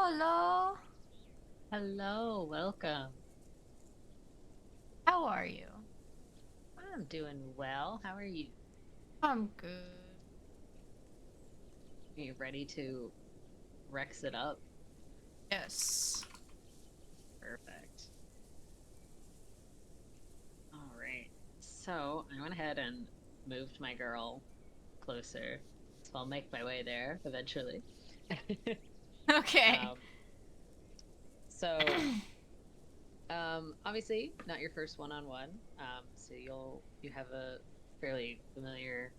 Hello. Hello, welcome. How are you? I'm doing well. How are you? I'm good. Are you ready to Rex it up? Yes. Perfect. All right. So I went ahead and moved my girl closer. So I'll make my way there eventually. Okay. um, so obviously not your first one-on-one. So you have a fairly familiar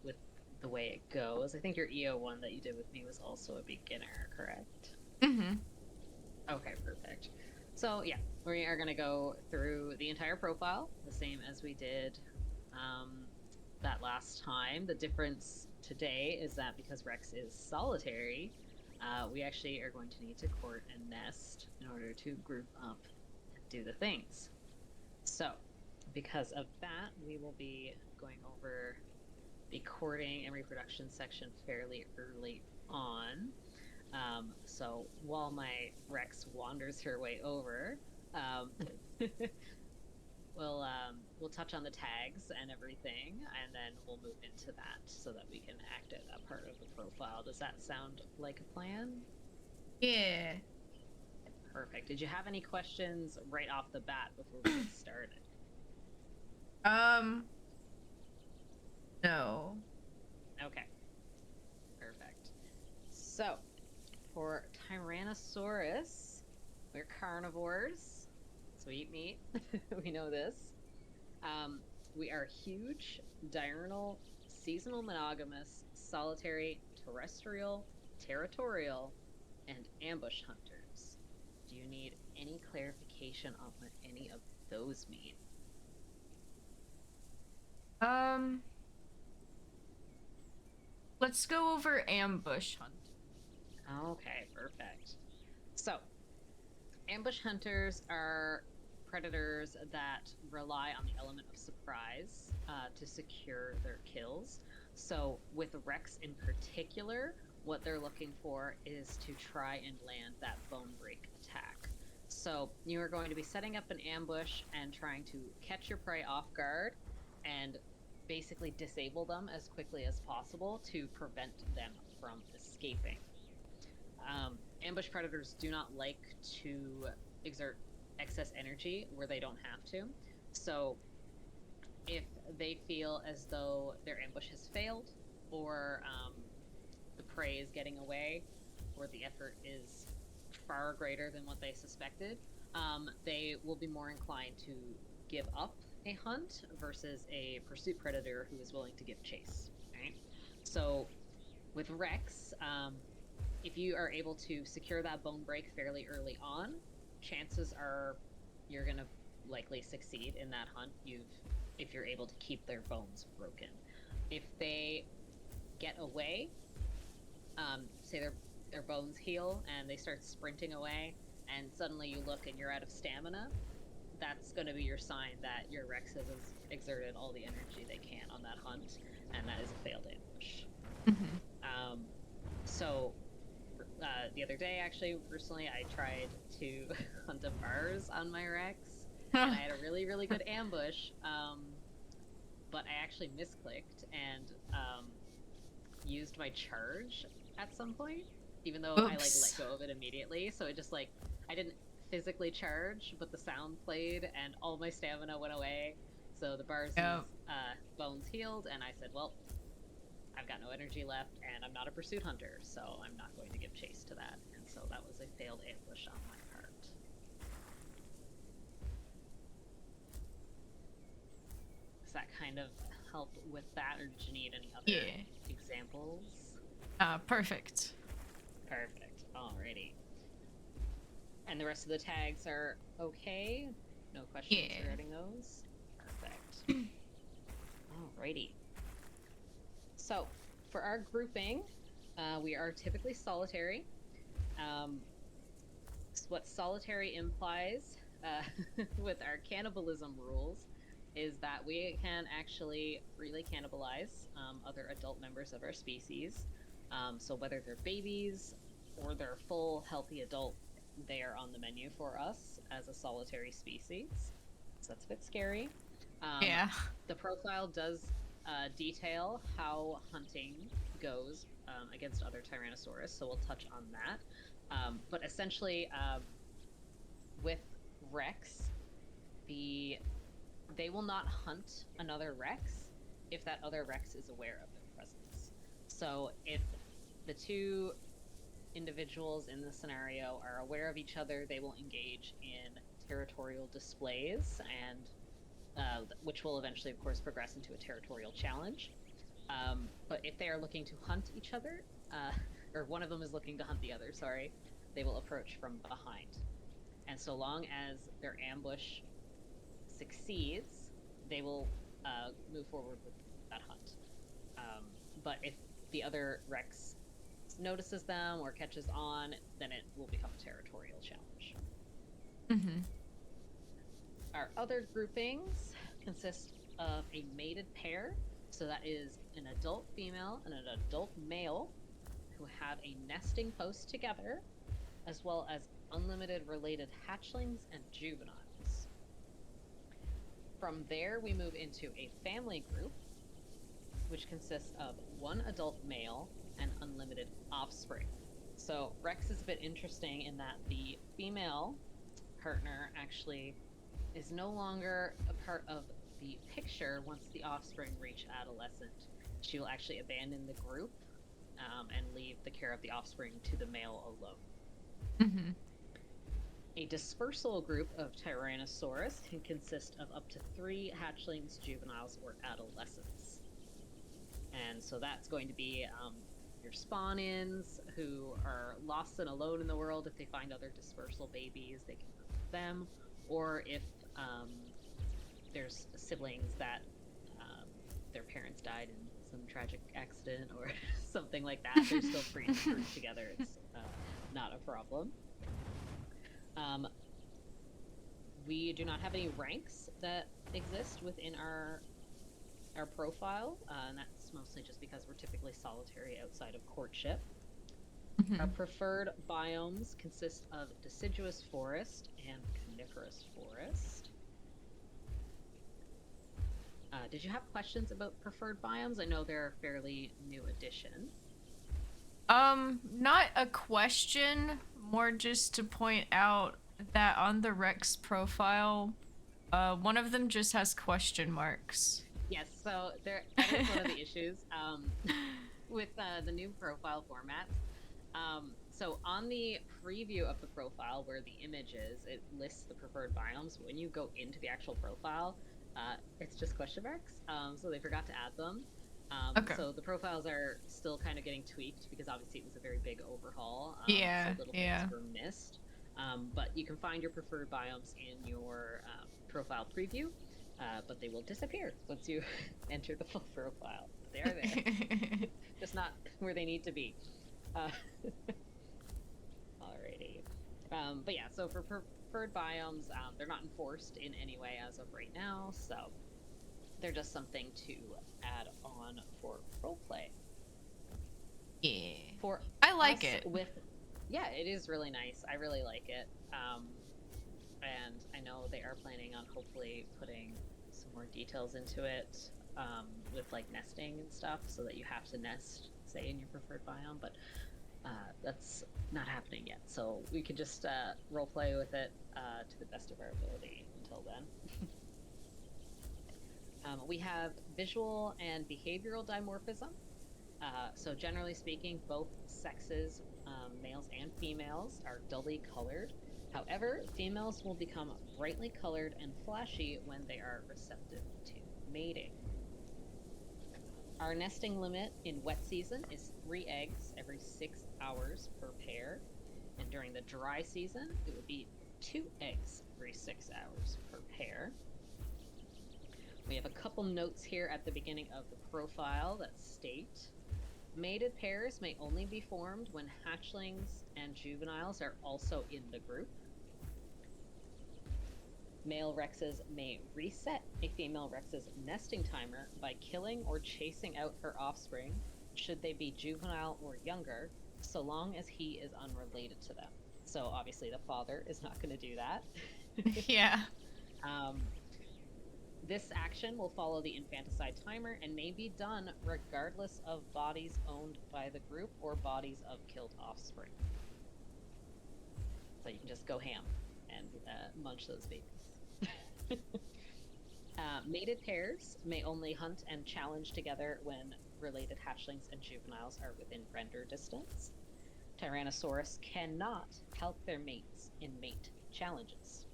with the way it goes. I think your EO one that you did with me was also a beginner, correct? Mm-hmm. Okay, perfect. So yeah, we are going to go through the entire profile, the same as we did um, that last time. The difference today is that because Rex is solitary, we actually are going to need to court and nest in order to group up and do the things. So because of that, we will be going over the courting and reproduction section fairly early on. So while my Rex wanders her way over, um, we'll touch on the tags and everything, and then we'll move into that so that we can act out that part of the profile. Does that sound like a plan? Yeah. Perfect. Did you have any questions right off the bat before we get started? Um, no. Okay, perfect. So for Tyrannosaurus, we're carnivores, so we eat meat. We know this. Um, we are huge, diurnal, seasonal monogamous, solitary, terrestrial, territorial, and ambush hunters. Do you need any clarification on what any of those mean? Um, let's go over ambush hunt. Okay, perfect. So, ambush hunters are predators that rely on the element of surprise to secure their kills. So, with Rex in particular, what they're looking for is to try and land that bone break attack. So, you are going to be setting up an ambush and trying to catch your prey off guard and basically disable them as quickly as possible to prevent them from escaping. Ambush predators do not like to exert excess energy where they don't have to. So if they feel as though their ambush has failed, or the prey is getting away, or the effort is far greater than what they suspected, they will be more inclined to give up a hunt versus a pursuit predator who is willing to give chase. Right. So with Rex, if you are able to secure that bone break fairly early on, chances are you're going to likely succeed in that hunt. If you're able to keep their bones broken. If they get away, say their bones heal and they start sprinting away, and suddenly you look and you're out of stamina, that's going to be your sign that your Rex has exerted all the energy they can on that hunt, and that is a failed ambush. Mm-hmm. So the other day, actually, personally, I tried to hunt a bars on my Rex, and I had a really, really good ambush, but I actually misclicked and used my charge at some point, even though I like let Oops. go of it immediately. So it just like I didn't physically charge, but the sound played, and all my stamina went away. So the bars' Yep. bones healed, and I said, "Well, I've got no energy left, and I'm not a pursuit hunter, so I'm not going to give chase to that." And so that was a failed ambush on my part. Does that kind of help with that, or did you need any other Yeah. examples? Perfect. Perfect. Alrighty. And the rest of the tags are okay? No questions Yeah. regarding those? Perfect. Alrighty. So, for our grouping, we are typically solitary. What solitary implies with our cannibalism rules is that we can actually freely cannibalize other adult members of our species. So, whether they're babies, or their full healthy adult, they are on the menu for us as a solitary species. So that's a bit scary. Yeah. The profile does detail how hunting goes against other Tyrannosaurus, so we'll touch on that. But essentially, with Rex, they will not hunt another Rex if that other Rex is aware of their presence. So if the two individuals in the scenario are aware of each other, they will engage in territorial displays, and which will eventually, of course, progress into a territorial challenge. But if they are looking to hunt each other, or one of them is looking to hunt the other, sorry, they will approach from behind. And so long as their ambush succeeds, they will move forward with that hunt. But if the other Rex notices them or catches on, then it will become a territorial challenge. Mm-hmm. Our other groupings consist of a mated pair, so that is an adult female and an adult male who have a nesting post together, as well as unlimited related hatchlings and juveniles. From there, we move into a family group, which consists of one adult male and unlimited offspring. So Rex is a bit interesting in that the female partner actually is no longer a part of the picture once the offspring reach adolescent. She will actually abandon the group and leave the care of the offspring to the male alone. Mm-hmm. A dispersal group of Tyrannosaurus can consist of up to 3 hatchlings, juveniles, or adolescents. And so that's going to be your spawn-ins who are lost and alone in the world. If they find other dispersal babies, they can group them. Or if there's siblings that their parents died in some tragic accident or something like that, they're still free to group together. It's not a problem. We do not have any ranks that exist within our profile, and that's mostly just because we're typically solitary outside of courtship. Mm-hmm. Our preferred biomes consist of deciduous forest and coniferous forest. Did you have questions about preferred biomes? I know they're a fairly new addition. Not a question, more just to point out that on the Rex profile, one of them just has question marks. Yes, so that is one of the issues with the new profile formats. So on the preview of the profile where the image is, it lists the preferred biomes. When you go into the actual profile, it's just question marks. So they forgot to add them. Okay. So the profiles are still kind of getting tweaked because obviously it was a very big overhaul. Yeah, So little yeah. things were missed. But you can find your preferred biomes in your profile preview, but they will disappear once you enter the full profile. They are there, just not where they need to be. Alrighty. But yeah, so for preferred biomes, they're not enforced in any way as of right now, so they're just something to add on for roleplay. Yeah. For I like it. Yeah, it is really nice. I really like it. And I know they are planning on hopefully putting some more details into it with like nesting and stuff, so that you have to nest, say, in your preferred biome, but that's not happening yet. So we could just roleplay with it to the best of our ability until then. We have visual and behavioral dimorphism. So generally speaking, both sexes, males and females, are dully colored. However, females will become brightly colored and flashy when they are receptive to mating. Our nesting limit in wet season is 3 eggs every 6 hours per pair. And during the dry season, it would be 2 eggs every 6 hours per pair. We have a couple notes here at the beginning of the profile that state mated pairs may only be formed when hatchlings and juveniles are also in the group. Male Rexes may reset a female Rex's nesting timer by killing or chasing out her offspring, should they be juvenile or younger, so long as he is unrelated to them. So obviously the father is not going to do that. Yeah. This action will follow the infanticide timer and may be done regardless of bodies owned by the group or bodies of killed offspring. So you can just go ham and munch those babies. Mated pairs may only hunt and challenge together when related hatchlings and juveniles are within render distance. Tyrannosaurus cannot help their mates in mate challenges.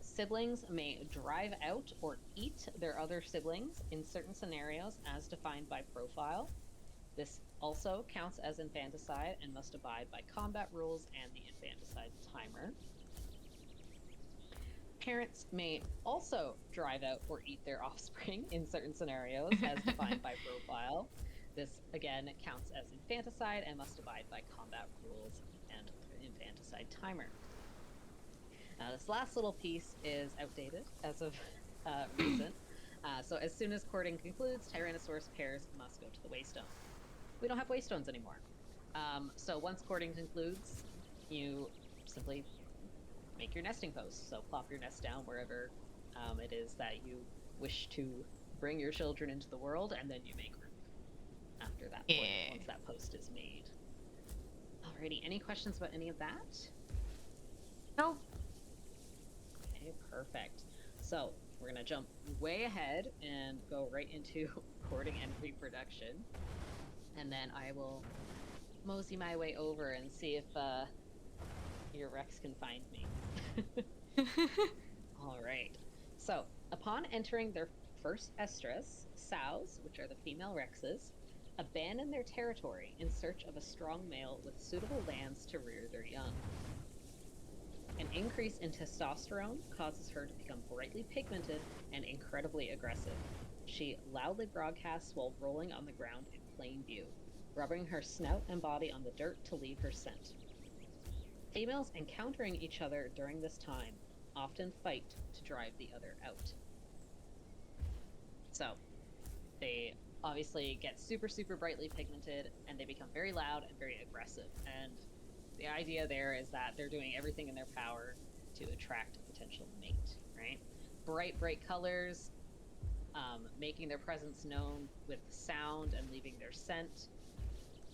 Siblings may drive out or eat their other siblings in certain scenarios as defined by profile. This also counts as infanticide and must abide by combat rules and the infanticide timer. Parents may also drive out or eat their offspring in certain scenarios as defined by profile. This, again, counts as infanticide and must abide by combat rules and infanticide timer. This last little piece is outdated as of recent. So as soon as courting concludes, Tyrannosaurus pairs must go to the waystone. We don't have waystones anymore. So once courting concludes, you simply make your nesting post. So plop your nest down wherever it is that you wish to bring your children into the world, and then you make room after that point, once that post is made. Alrighty, any questions about any of that? No. Okay, perfect. So we're gonna jump way ahead and go right into courting and reproduction, and then I will mosey my way over and see if your Rex can find me. All right. So upon entering their first estrus, sows, which are the female Rexes, abandon their territory in search of a strong male with suitable lands to rear their young. An increase in testosterone causes her to become brightly pigmented and incredibly aggressive. She loudly broadcasts while rolling on the ground in plain view, rubbing her snout and body on the dirt to leave her scent. Females encountering each other during this time often fight to drive the other out. So, they obviously get super, super brightly pigmented, and they become very loud and very aggressive. And the idea there is that they're doing everything in their power to attract a potential mate, right? Bright, bright colors, making their presence known with sound and leaving their scent.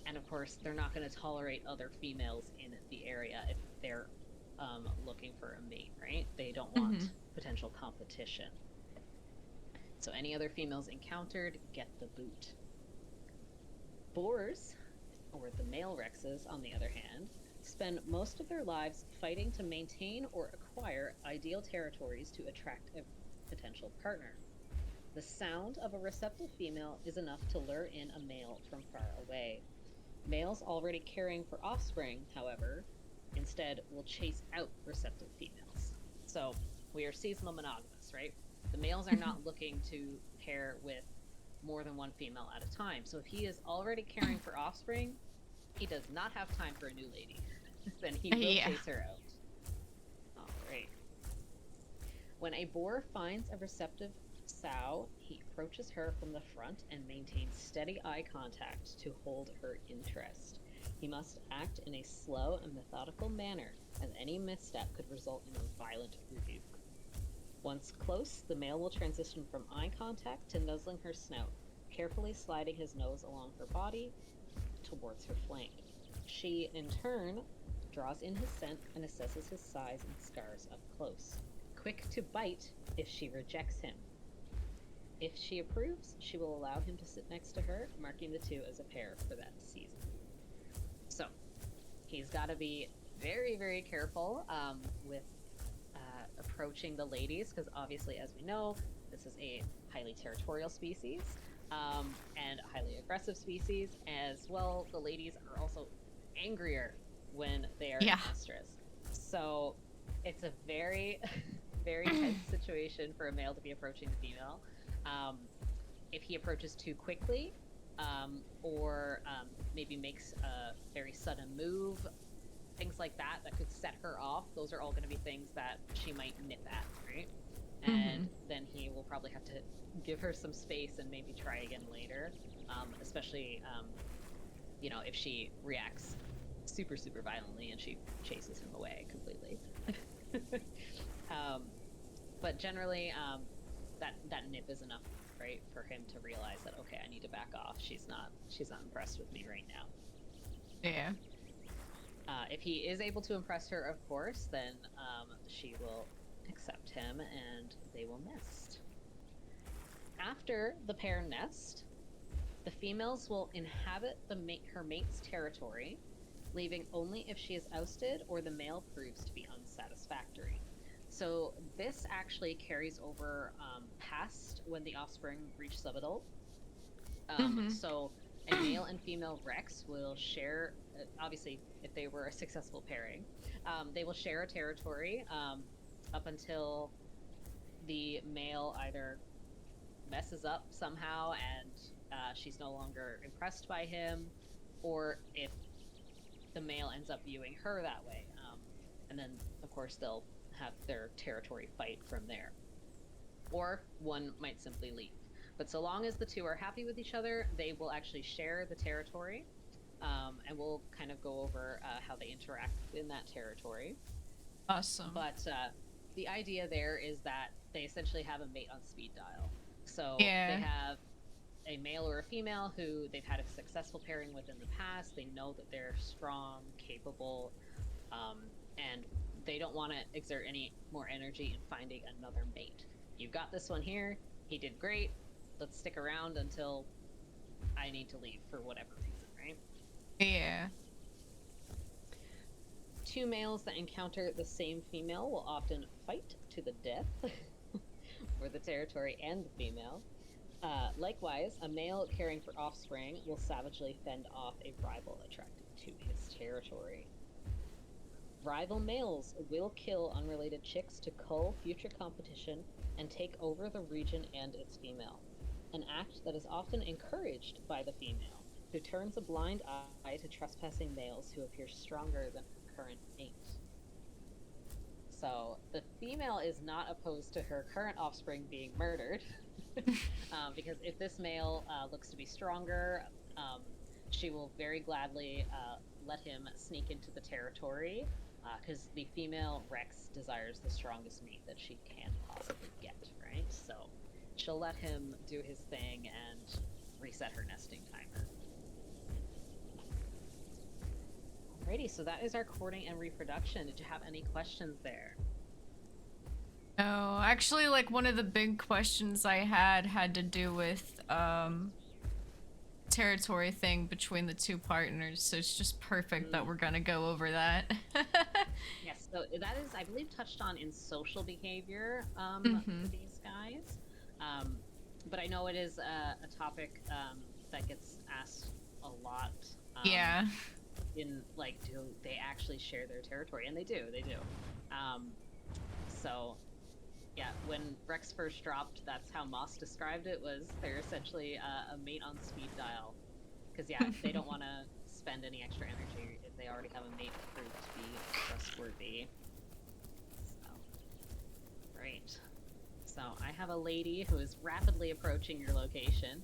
And of course, they're not going to tolerate other females in the area if they're looking for a mate, right? They don't want potential competition. So any other females encountered get the boot. Boars, or the male Rexes, on the other hand, spend most of their lives fighting to maintain or acquire ideal territories to attract a potential partner. The sound of a receptive female is enough to lure in a male from far away. Males already caring for offspring, however, instead will chase out receptive females. So we are seasonal monogamous, right? The males are not looking to pair with more than one female at a time. So if he is already caring for offspring, he does not have time for a new lady. Then he will chase her out. All right. When a boar finds a receptive sow, he approaches her from the front and maintains steady eye contact to hold her interest. He must act in a slow and methodical manner, as any misstep could result in a violent rebuke. Once close, the male will transition from eye contact to nuzzling her snout, carefully sliding his nose along her body towards her flank. She, in turn, draws in his scent and assesses his size and scars up close, quick to bite if she rejects him. If she approves, she will allow him to sit next to her, marking the two as a pair for that season. So, he's got to be very, very careful with approaching the ladies, because obviously, as we know, this is a highly territorial species and a highly aggressive species. As well, the ladies are also angrier when they are in estrus. So, it's a very, very tense situation for a male to be approaching the female. If he approaches too quickly, or maybe makes a very sudden move, things like that that could set her off, those are all going to be things that she might nip at, right? and then he will probably have to give her some space and maybe try again later, especially you know, if she reacts super violently and she chases him away completely. But generally, that nip is enough, right, for him to realize that, okay, I need to back off. She's not impressed with me right now. Yeah. If he is able to impress her, of course, then she will accept him and they will nest. After the pair nest, the females will inhabit her mate's territory, leaving only if she is ousted or the male proves to be unsatisfactory. So this actually carries over past when the offspring reach subadult. So a male and female Rex will share, obviously, if they were a successful pairing, they will share a territory up until the male either messes up somehow and she's no longer impressed by him, or if the male ends up viewing her that way. And then, of course, they'll have their territory fight from there. Or one might simply leave. But so long as the two are happy with each other, they will actually share the territory, and we'll kind of go over how they interact in that territory. Awesome. But the idea there is that they essentially have a mate on speed dial. So they have a male or a female who they've had a successful pairing with in the past. They know that they're strong, capable, and they don't want to exert any more energy in finding another mate. You've got this one here. He did great. Let's stick around until I need to leave for whatever reason, right? Yeah. Two males that encounter the same female will often fight to the death for the territory and the female. Likewise, a male caring for offspring will savagely fend off a rival attracted to his territory. Rival males will kill unrelated chicks to cull future competition and take over the region and its female, an act that is often encouraged by the female, who turns a blind eye to trespassing males who appear stronger than her current mate. So the female is not opposed to her current offspring being murdered, because if this male looks to be stronger, she will very gladly let him sneak into the territory, because the female Rex desires the strongest mate that she can possibly get, right? So she'll let him do his thing and reset her nesting timer. Alrighty, so that is our courting and reproduction. Did you have any questions there? No, actually, like, one of the big questions I had to do with territory thing between the two partners, so it's just perfect that we're gonna go over that. Yes, so that is, I believe, touched on in social behavior for these guys. But I know it is a topic that gets asked a lot. Yeah. In, like, do they actually share their territory? And they do. So, yeah, when Rex first dropped, that's how Moss described it, was they're essentially a mate on speed dial. Because, yeah, they don't want to spend any extra energy if they already have a mate proved to be trustworthy. So, right. So, I have a lady who is rapidly approaching your location.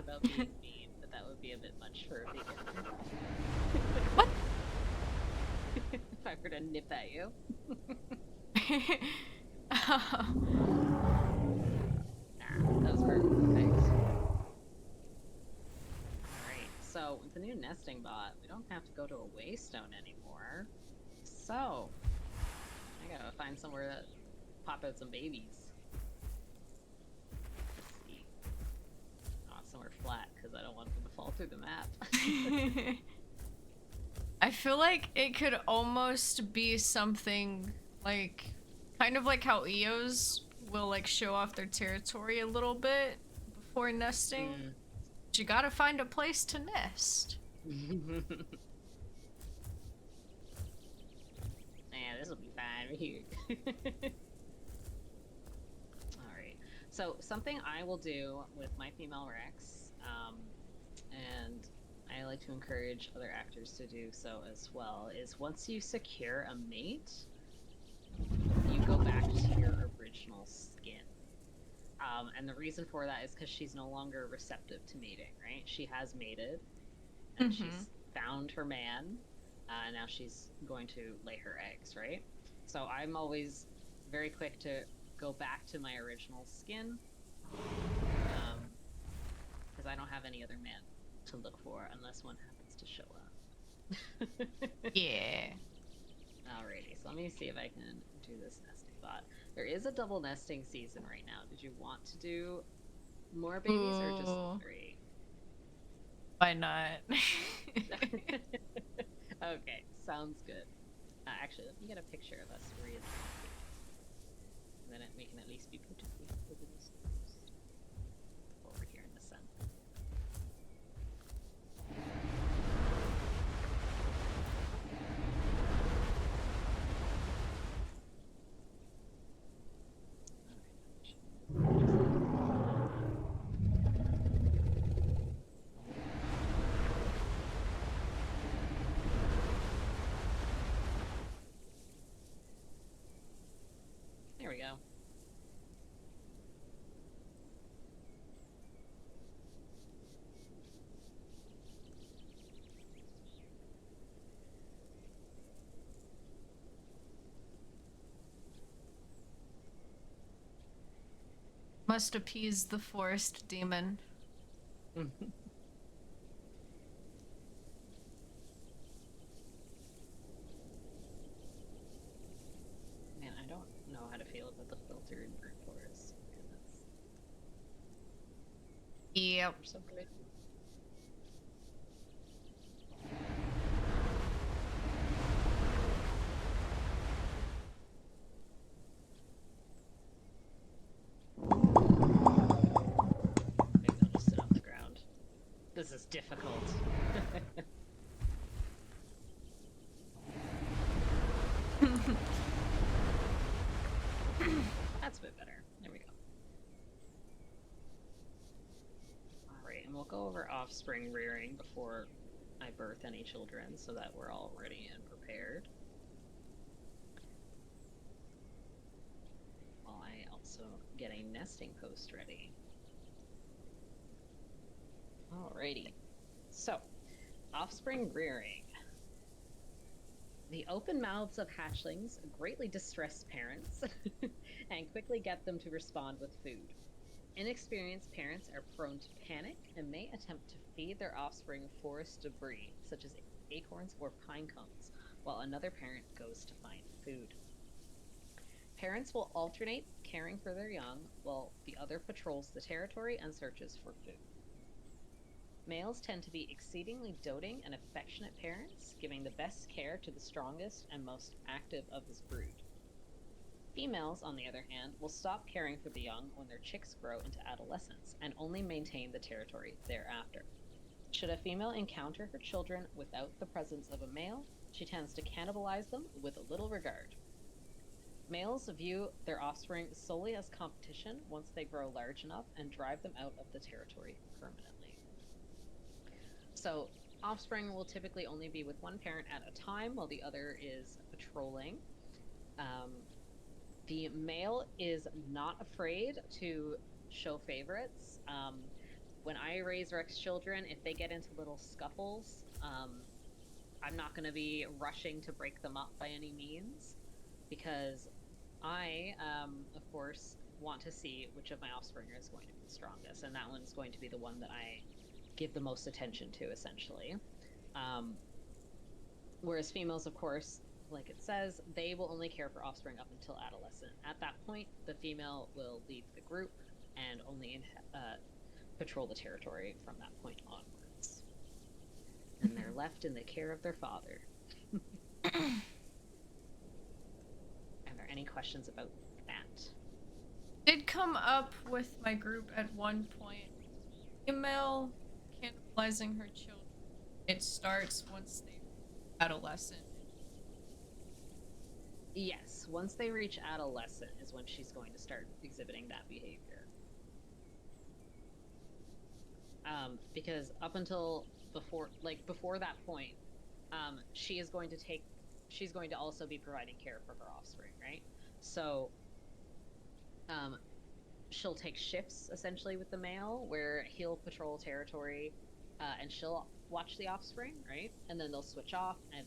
about being mean, but that would be a bit much for a vegan. What? If I were to nip at you. Nah, that was perfect. Alright, so with the new nesting bot, we don't have to go to a waystone anymore. So, I gotta find somewhere to pop out some babies. Let's see. I want somewhere flat, because I don't want them to fall through the map. I feel like it could almost be something like, kind of like how EOs will like show off their territory a little bit before nesting. But you gotta find a place to nest. Yeah, this will be fine right here. Alright, so something I will do with my female Rex, and I like to encourage other actors to do so as well, is once you secure a mate, you go back to your original skin. And the reason for that is because she's no longer receptive to mating, right? She has mated, and she's found her man, and now she's going to lay her eggs, right? So I'm always very quick to go back to my original skin, because I don't have any other man to look for unless one happens to show up. Yeah. Alrighty, so let me see if I can do this nesting bot. There is a double nesting season right now. Did you want to do more babies or just 3? Why not? Okay, sounds good. Actually, let me get a picture of us really quickly. And then we can at least be beautifully over here in the sun. There we go. Must appease the forest demon. Man, I don't know how to feel about the filter in Burnt Forest. Goodness. Yep. They're so good. Maybe I'll just sit on the ground. This is difficult. That's a bit better. There we go. Alright, and we'll go over offspring rearing before I birth any children so that we're all ready and prepared. While I also get a nesting post ready. Alrighty. So, offspring rearing. The open mouths of hatchlings greatly distress parents and quickly get them to respond with food. Inexperienced parents are prone to panic and may attempt to feed their offspring forest debris, such as acorns or pine cones, while another parent goes to find food. Parents will alternate caring for their young, while the other patrols the territory and searches for food. Males tend to be exceedingly doting and affectionate parents, giving the best care to the strongest and most active of his brood. Females, on the other hand, will stop caring for the young when their chicks grow into adolescence and only maintain the territory thereafter. Should a female encounter her children without the presence of a male, she tends to cannibalize them with little regard. Males view their offspring solely as competition once they grow large enough and drive them out of the territory permanently. So, offspring will typically only be with one parent at a time while the other is patrolling. The male is not afraid to show favorites. when I raise Rex children, if they get into little scuffles, I'm not going to be rushing to break them up by any means, because I, of course, want to see which of my offspring is going to be the strongest, and that one's going to be the one that I give the most attention to, essentially. Whereas females, of course, like it says, they will only care for offspring up until adolescent. At that point, the female will leave the group and only patrol the territory from that point onwards. And they're left in the care of their father. Are there any questions about that? Did come up with my group at one point. Female cannibalizing her children. It starts once they adolescent. Yes, once they reach adolescent is when she's going to start exhibiting that behavior. Because up until before that point, she's going to also be providing care for her offspring, right? So, she'll take shifts essentially with the male, where he'll patrol territory, and she'll watch the offspring, right? And then they'll switch off, and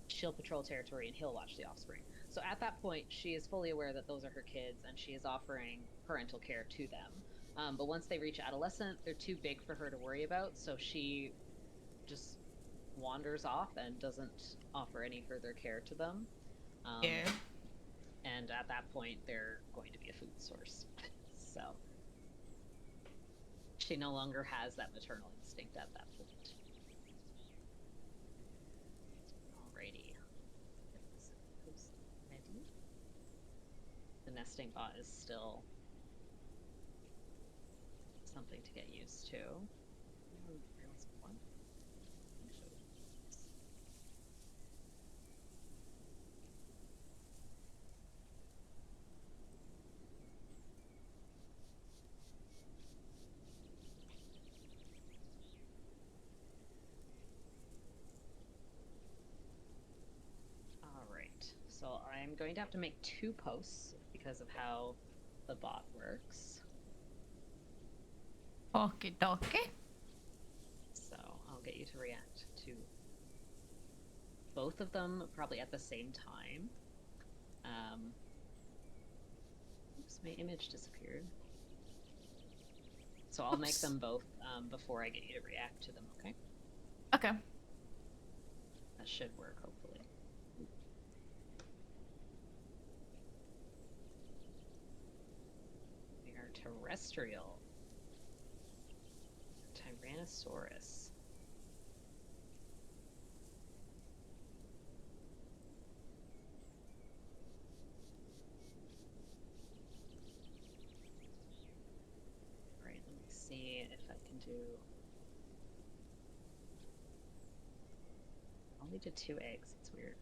she'll patrol territory and he'll watch the offspring. So at that point, she is fully aware that those are her kids, and she is offering parental care to them. But once they reach adolescent, they're too big for her to worry about, so she just wanders off and doesn't offer any further care to them. Yeah. And at that point, they're going to be a food source. So she no longer has that maternal instinct at that point. Alrighty. Ready? The nesting bot is still something to get used to. Alright, so I'm going to have to make 2 posts because of how the bot works. Okie dokie. So I'll get you to react to both of them probably at the same time. Oops, my image disappeared. So I'll make them both before I get you to react to them, okay? Okay. That should work, hopefully. We are terrestrial. Tyrannosaurus. Right, let me see if I can do... Only did 2 eggs, it's weird.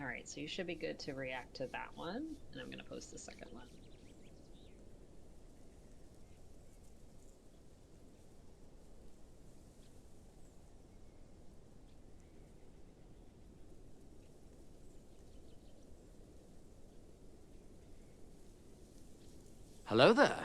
Alright, so you should be good to react to that one, and I'm going to post the second one. Hello there.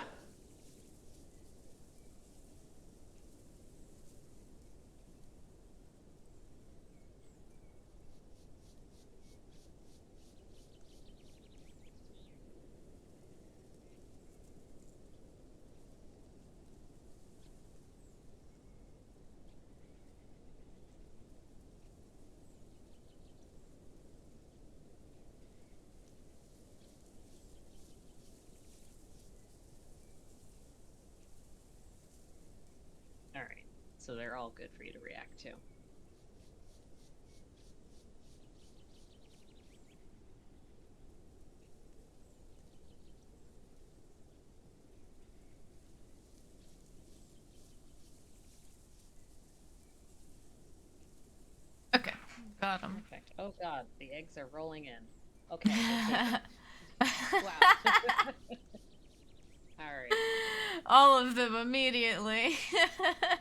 Alright, so they're all good for you to react to. Okay. Got him. Perfect. Oh god, the eggs are rolling in. Okay. Wow. Alright. All of them immediately.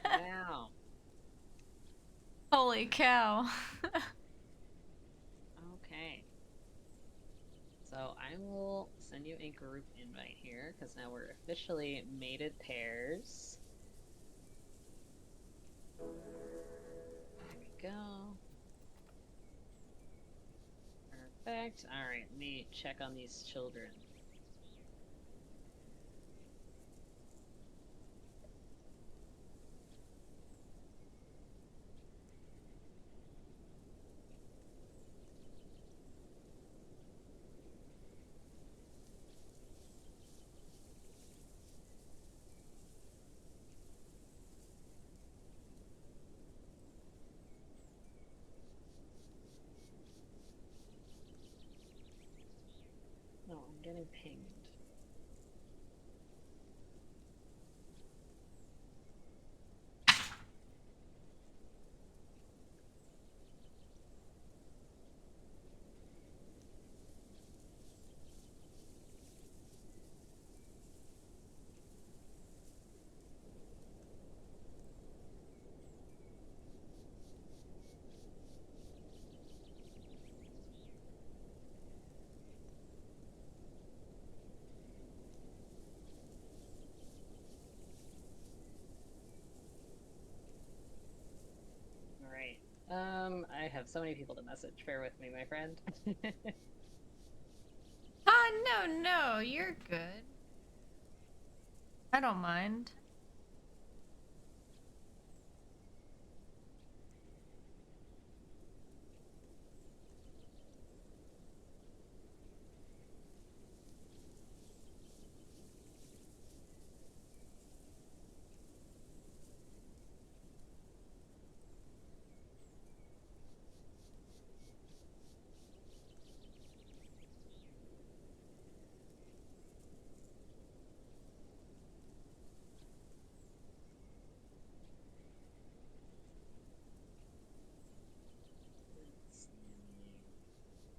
Wow. Holy cow. Okay. So I will send you a group invite here, because now we're officially mated pairs. There we go. Perfect. Alright, let me check on these children. No, I'm getting pinged. Alright. I have so many people to message. Bear with me, my friend. No, you're good. I don't mind. Let's see.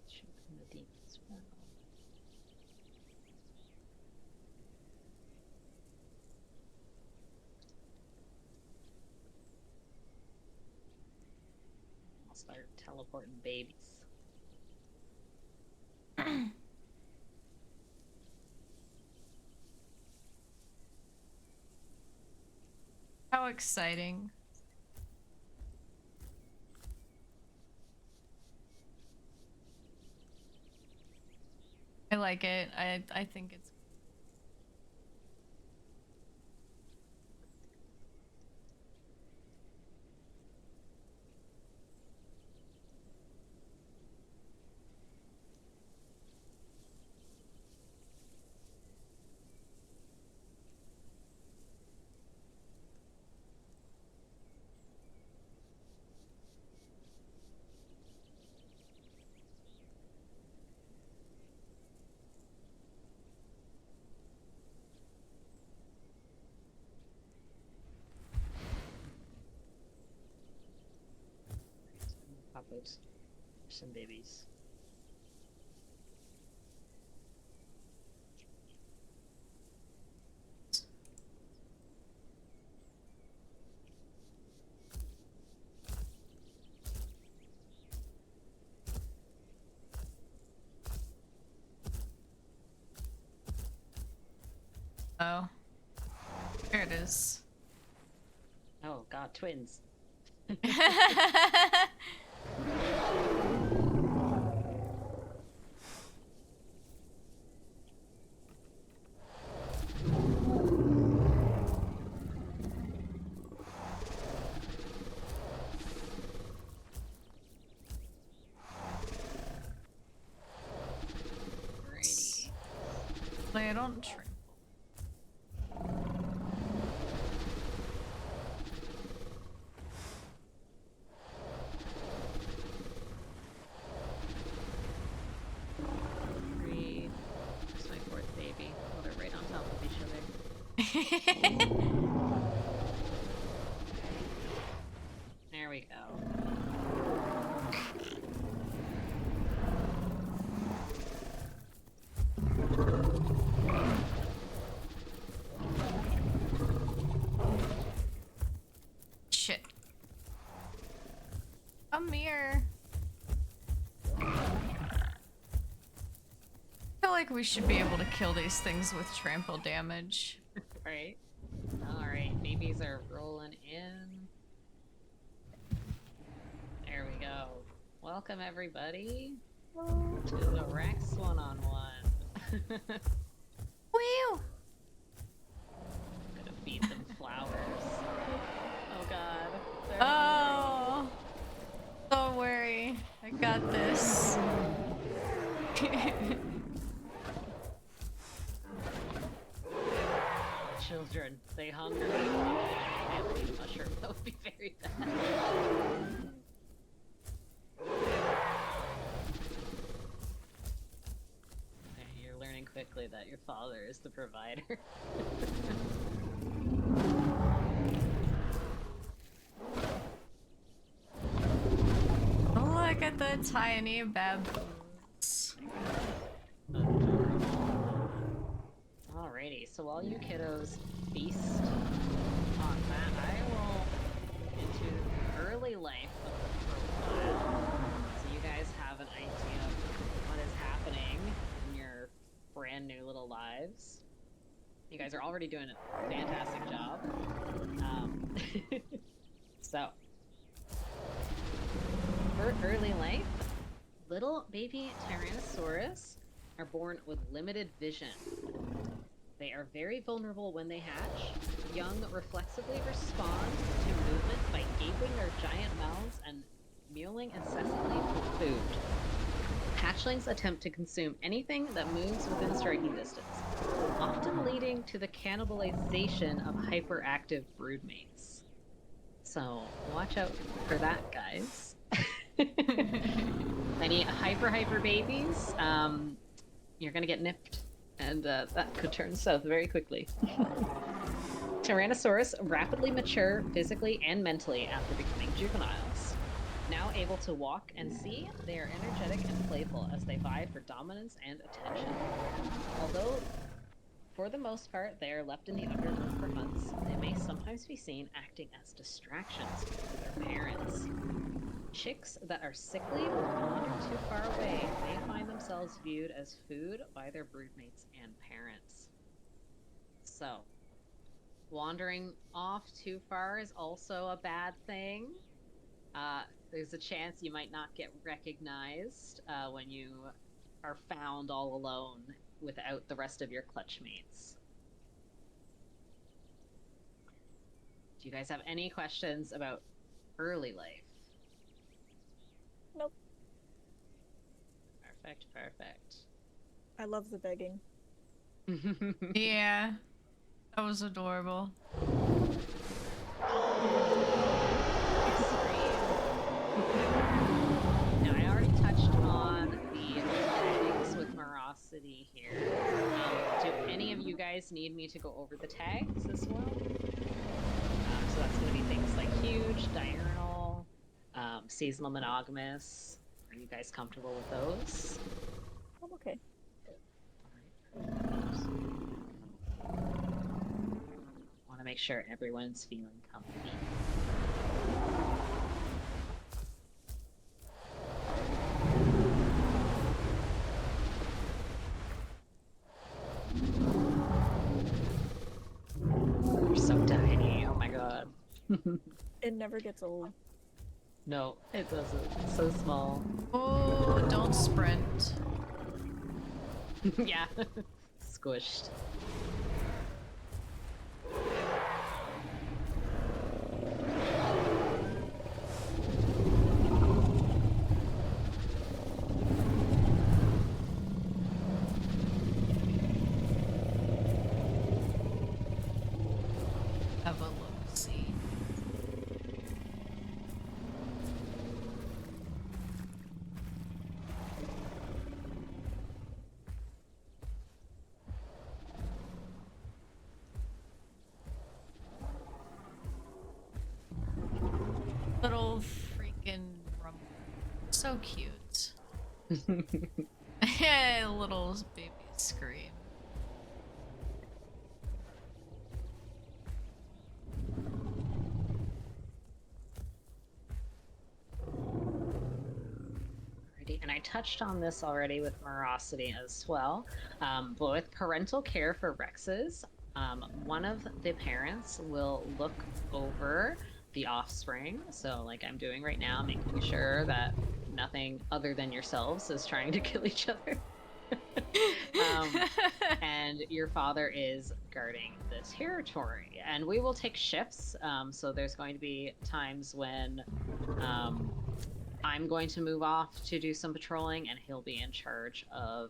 Check on the deep as well. I'll start teleporting babies. How exciting. I like it. I think it's Pop out some babies. oh. There it is. Oh god, twins. Alrighty. Like, I don't trample. Three. There's my fourth baby. Oh, they're right on top of each other. There we go. like we should be able to kill these things with trample damage. Right? Alright, babies are rolling in. There we go. Welcome everybody to the Rex one-on-one. Whew! Gonna feed them flowers. Oh god. They're Oh! Don't worry. I got this. Children, they hungry. I can't eat a mushroom. That would be very bad. Okay, you're learning quickly that your father is the provider. Look at the tiny baboons. Alrighty, so while you kiddos feast on that, I will into the early life of the profile, so you guys have an idea of what is happening in your brand new little lives. You guys are already doing a fantastic job. So, for early life, little baby Tyrannosaurus are born with limited vision. They are very vulnerable when they hatch. Young reflexively respond to movement by gaping their giant mouths and mewling incessantly for food. Hatchlings attempt to consume anything that moves within striking distance, often leading to the cannibalization of hyperactive broodmates. So, watch out for that, guys. Any hyper babies, you're gonna get nipped. And that could turn south very quickly. Tyrannosaurus rapidly mature physically and mentally after becoming juveniles. Now able to walk and see, they are energetic and playful as they vie for dominance and attention. Although, for the most part, they are left in the undergrowth for hunts, they may sometimes be seen acting as distractions for their parents. Chicks that are sickly or wander too far away may find themselves viewed as food by their broodmates and parents. So, wandering off too far is also a bad thing. There's a chance you might not get recognized when you are found all alone without the rest of your clutch mates. Do you guys have any questions about early life? Nope. Perfect. I love the begging. Yeah. That was adorable. Now, I already touched on the tags with Morosity here. Do any of you guys need me to go over the tags as well? So that's going to be things like huge, diurnal, seasonal monogamous. Are you guys comfortable with those? I'm okay. Want to make sure everyone's feeling comfy. You're so tiny. Oh my god. It never gets old. No, it doesn't. It's so small. Oh, don't sprint. Yeah. Squished. Have a look-see. Little freaking rumble. So cute. Little baby scream. And I I touched on this already with Morosity as well, but with parental care for Rexes, one of the parents will look over the offspring. So, like I'm doing right now, making sure that nothing other than yourselves is trying to kill each other. And your father is guarding the territory, and we will take shifts. So there's going to be times when I'm going to move off to do some patrolling, and he'll be in charge of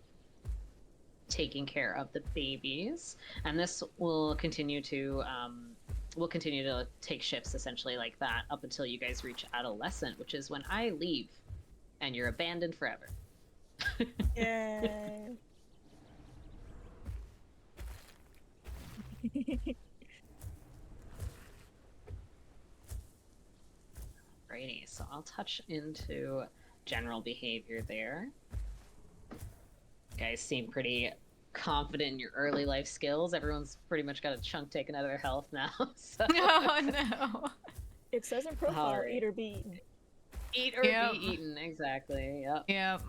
taking care of the babies. And this will continue to take shifts essentially like that up until you guys reach adolescent, which is when I leave and you're abandoned forever. Yay. Alrighty, so I'll touch into general behavior there. You guys seem pretty confident in your early life skills. Everyone's pretty much got a chunk taken out of their health now. So. Oh no. It says in profile, Alright. eat or be eaten. Eat or Yep. be eaten, exactly. Yep. Yep.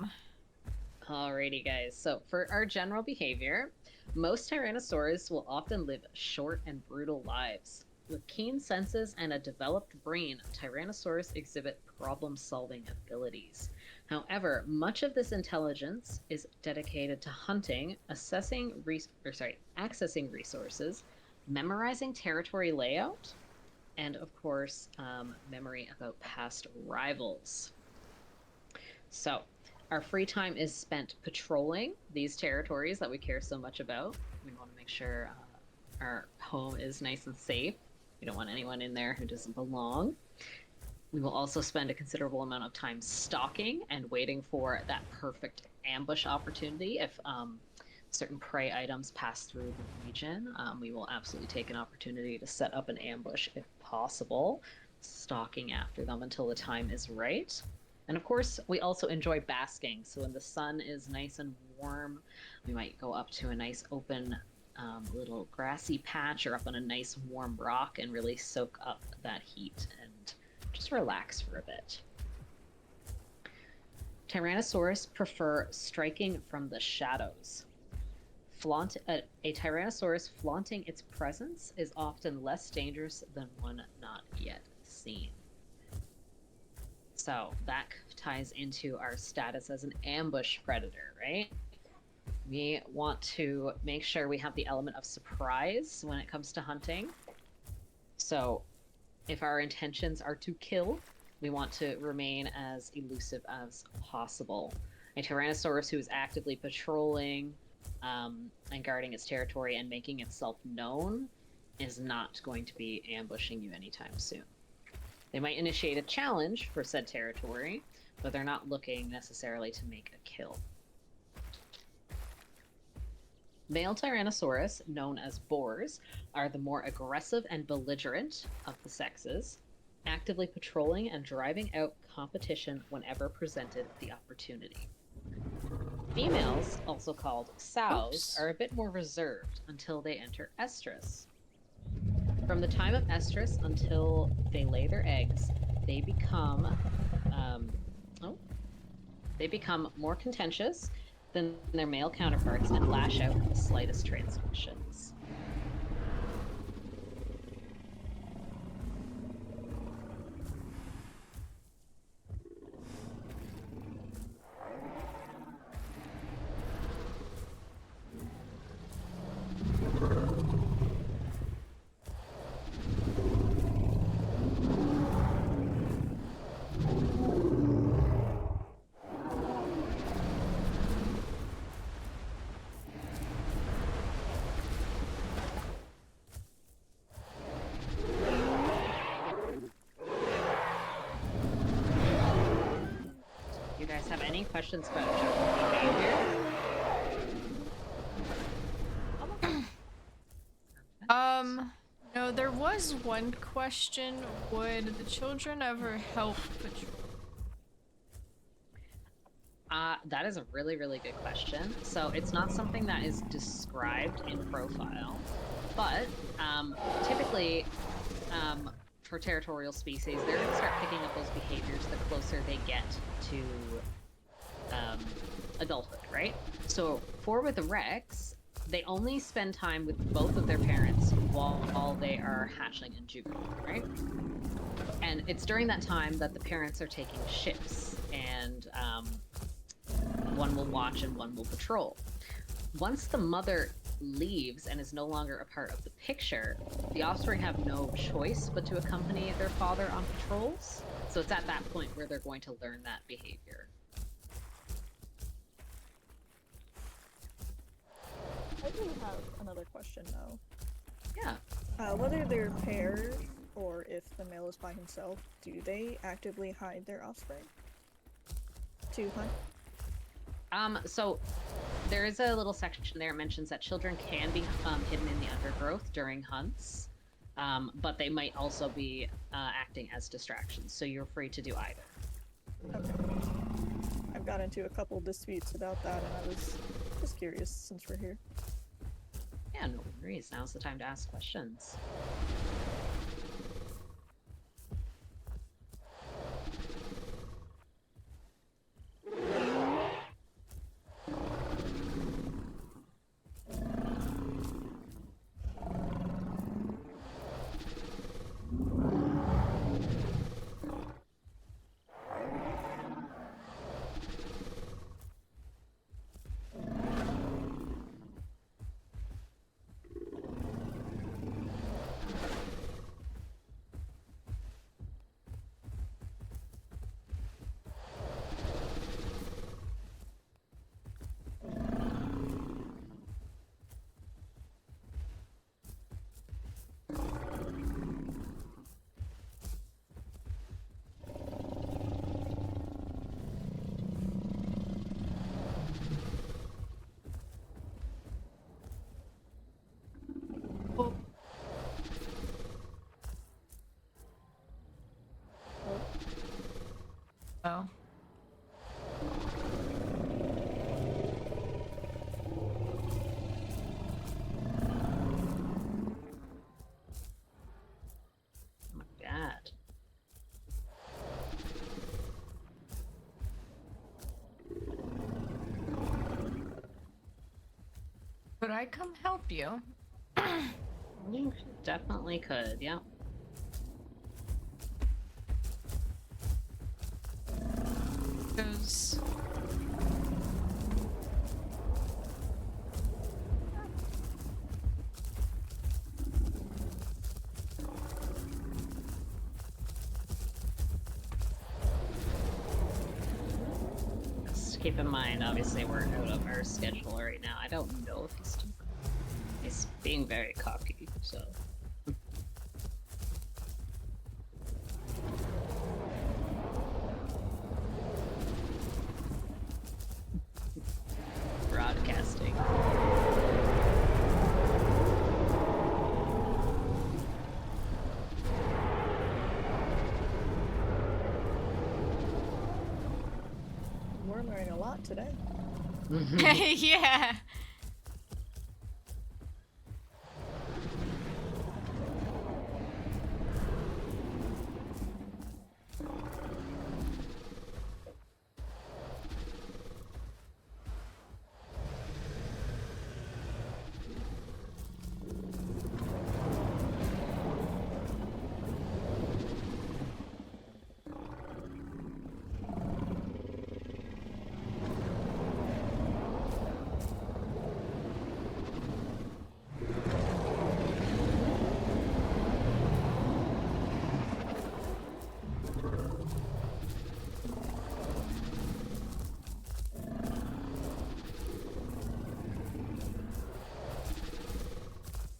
Alrighty, guys. So for our general behavior, most Tyrannosaurus will often live short and brutal lives. With keen senses and a developed brain, Tyrannosaurus exhibit problem-solving abilities. However, much of this intelligence is dedicated to hunting, accessing resources, memorizing territory layout, and of course, memory about past rivals. So, our free time is spent patrolling these territories that we care so much about. We want to make sure our home is nice and safe. We don't want anyone in there who doesn't belong. We will also spend a considerable amount of time stalking and waiting for that perfect ambush opportunity. If certain prey items pass through the region, we will absolutely take an opportunity to set up an ambush if possible, stalking after them until the time is right. And of course, we also enjoy basking. So when the sun is nice and warm, we might go up to a nice open little grassy patch or up on a nice warm rock and really soak up that heat and just relax for a bit. Tyrannosaurus prefer striking from the shadows. A Tyrannosaurus flaunting its presence is often less dangerous than one not yet seen. So that ties into our status as an ambush predator, right? We want to make sure we have the element of surprise when it comes to hunting. So if our intentions are to kill, we want to remain as elusive as possible. A Tyrannosaurus who is actively patrolling and guarding its territory and making itself known is not going to be ambushing you anytime soon. They might initiate a challenge for said territory, but they're not looking necessarily to make a kill. Male Tyrannosaurus, known as boars, are the more aggressive and belligerent of the sexes, actively patrolling and driving out competition whenever presented the opportunity. Females, also called sows, are a bit more reserved until they enter estrus. From the time of estrus until they lay their eggs, they become more contentious than their male counterparts and lash out at the slightest transgressions. You guys have any questions about general behavior? No, there was one question. Would the children ever help patrol? That is a really, really good question. So it's not something that is described in profile, but typically for territorial species, they're going to start picking up those behaviors the closer they get to adulthood, right? So with the Rex, they only spend time with both of their parents while they are hatchling and juvenile, right? And it's during that time that the parents are taking shifts, and one will watch and one will patrol. Once the mother leaves and is no longer a part of the picture, the offspring have no choice but to accompany their father on patrols. So it's at that point where they're going to learn that behavior. I do have another question though. Yeah. Whether they're paired or if the male is by himself, do they actively hide their offspring to hunt? So there is a little section there that mentions that children can be hidden in the undergrowth during hunts, but they might also be acting as distractions, so you're free to do either. Okay. I've got into a couple disputes about that, and I was just curious since we're here. Yeah, no worries. Now's the time to ask questions. Oh. Oh my god. Could I come help you? You definitely could, yeah. Because Just keep in mind, obviously, we're out of our schedule right now. I don't know if he's being very cocky, so. Broadcasting. We're learning a lot today. yeah.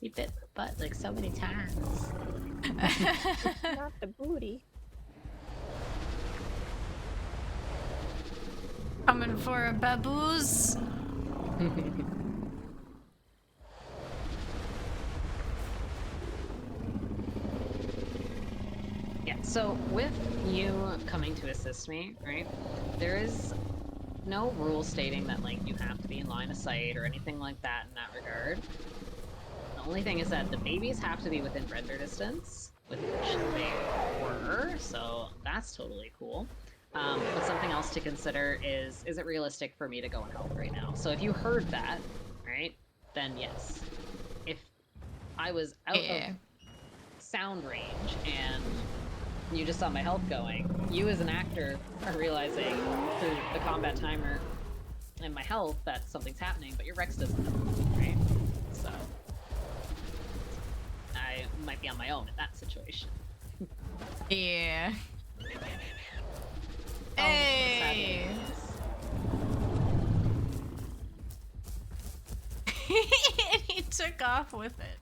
He bit my butt like so many times. Not the booty. Coming for a baboos. Yeah, so with you coming to assist me, right, there is no rule stating that, like, you have to be in line of sight or anything like that in that regard. The only thing is that the babies have to be within render distance, which they were, so that's totally cool. But something else to consider is it realistic for me to go and help right now? So if you heard that, right, then yes. If I was out of Yeah. sound range and you just saw my health going, you as an actor are realizing through the combat timer and my health that something's happening, but your Rex doesn't know, right? So I might be on my own in that situation. Yeah. Oh, Hey. And he took off with it.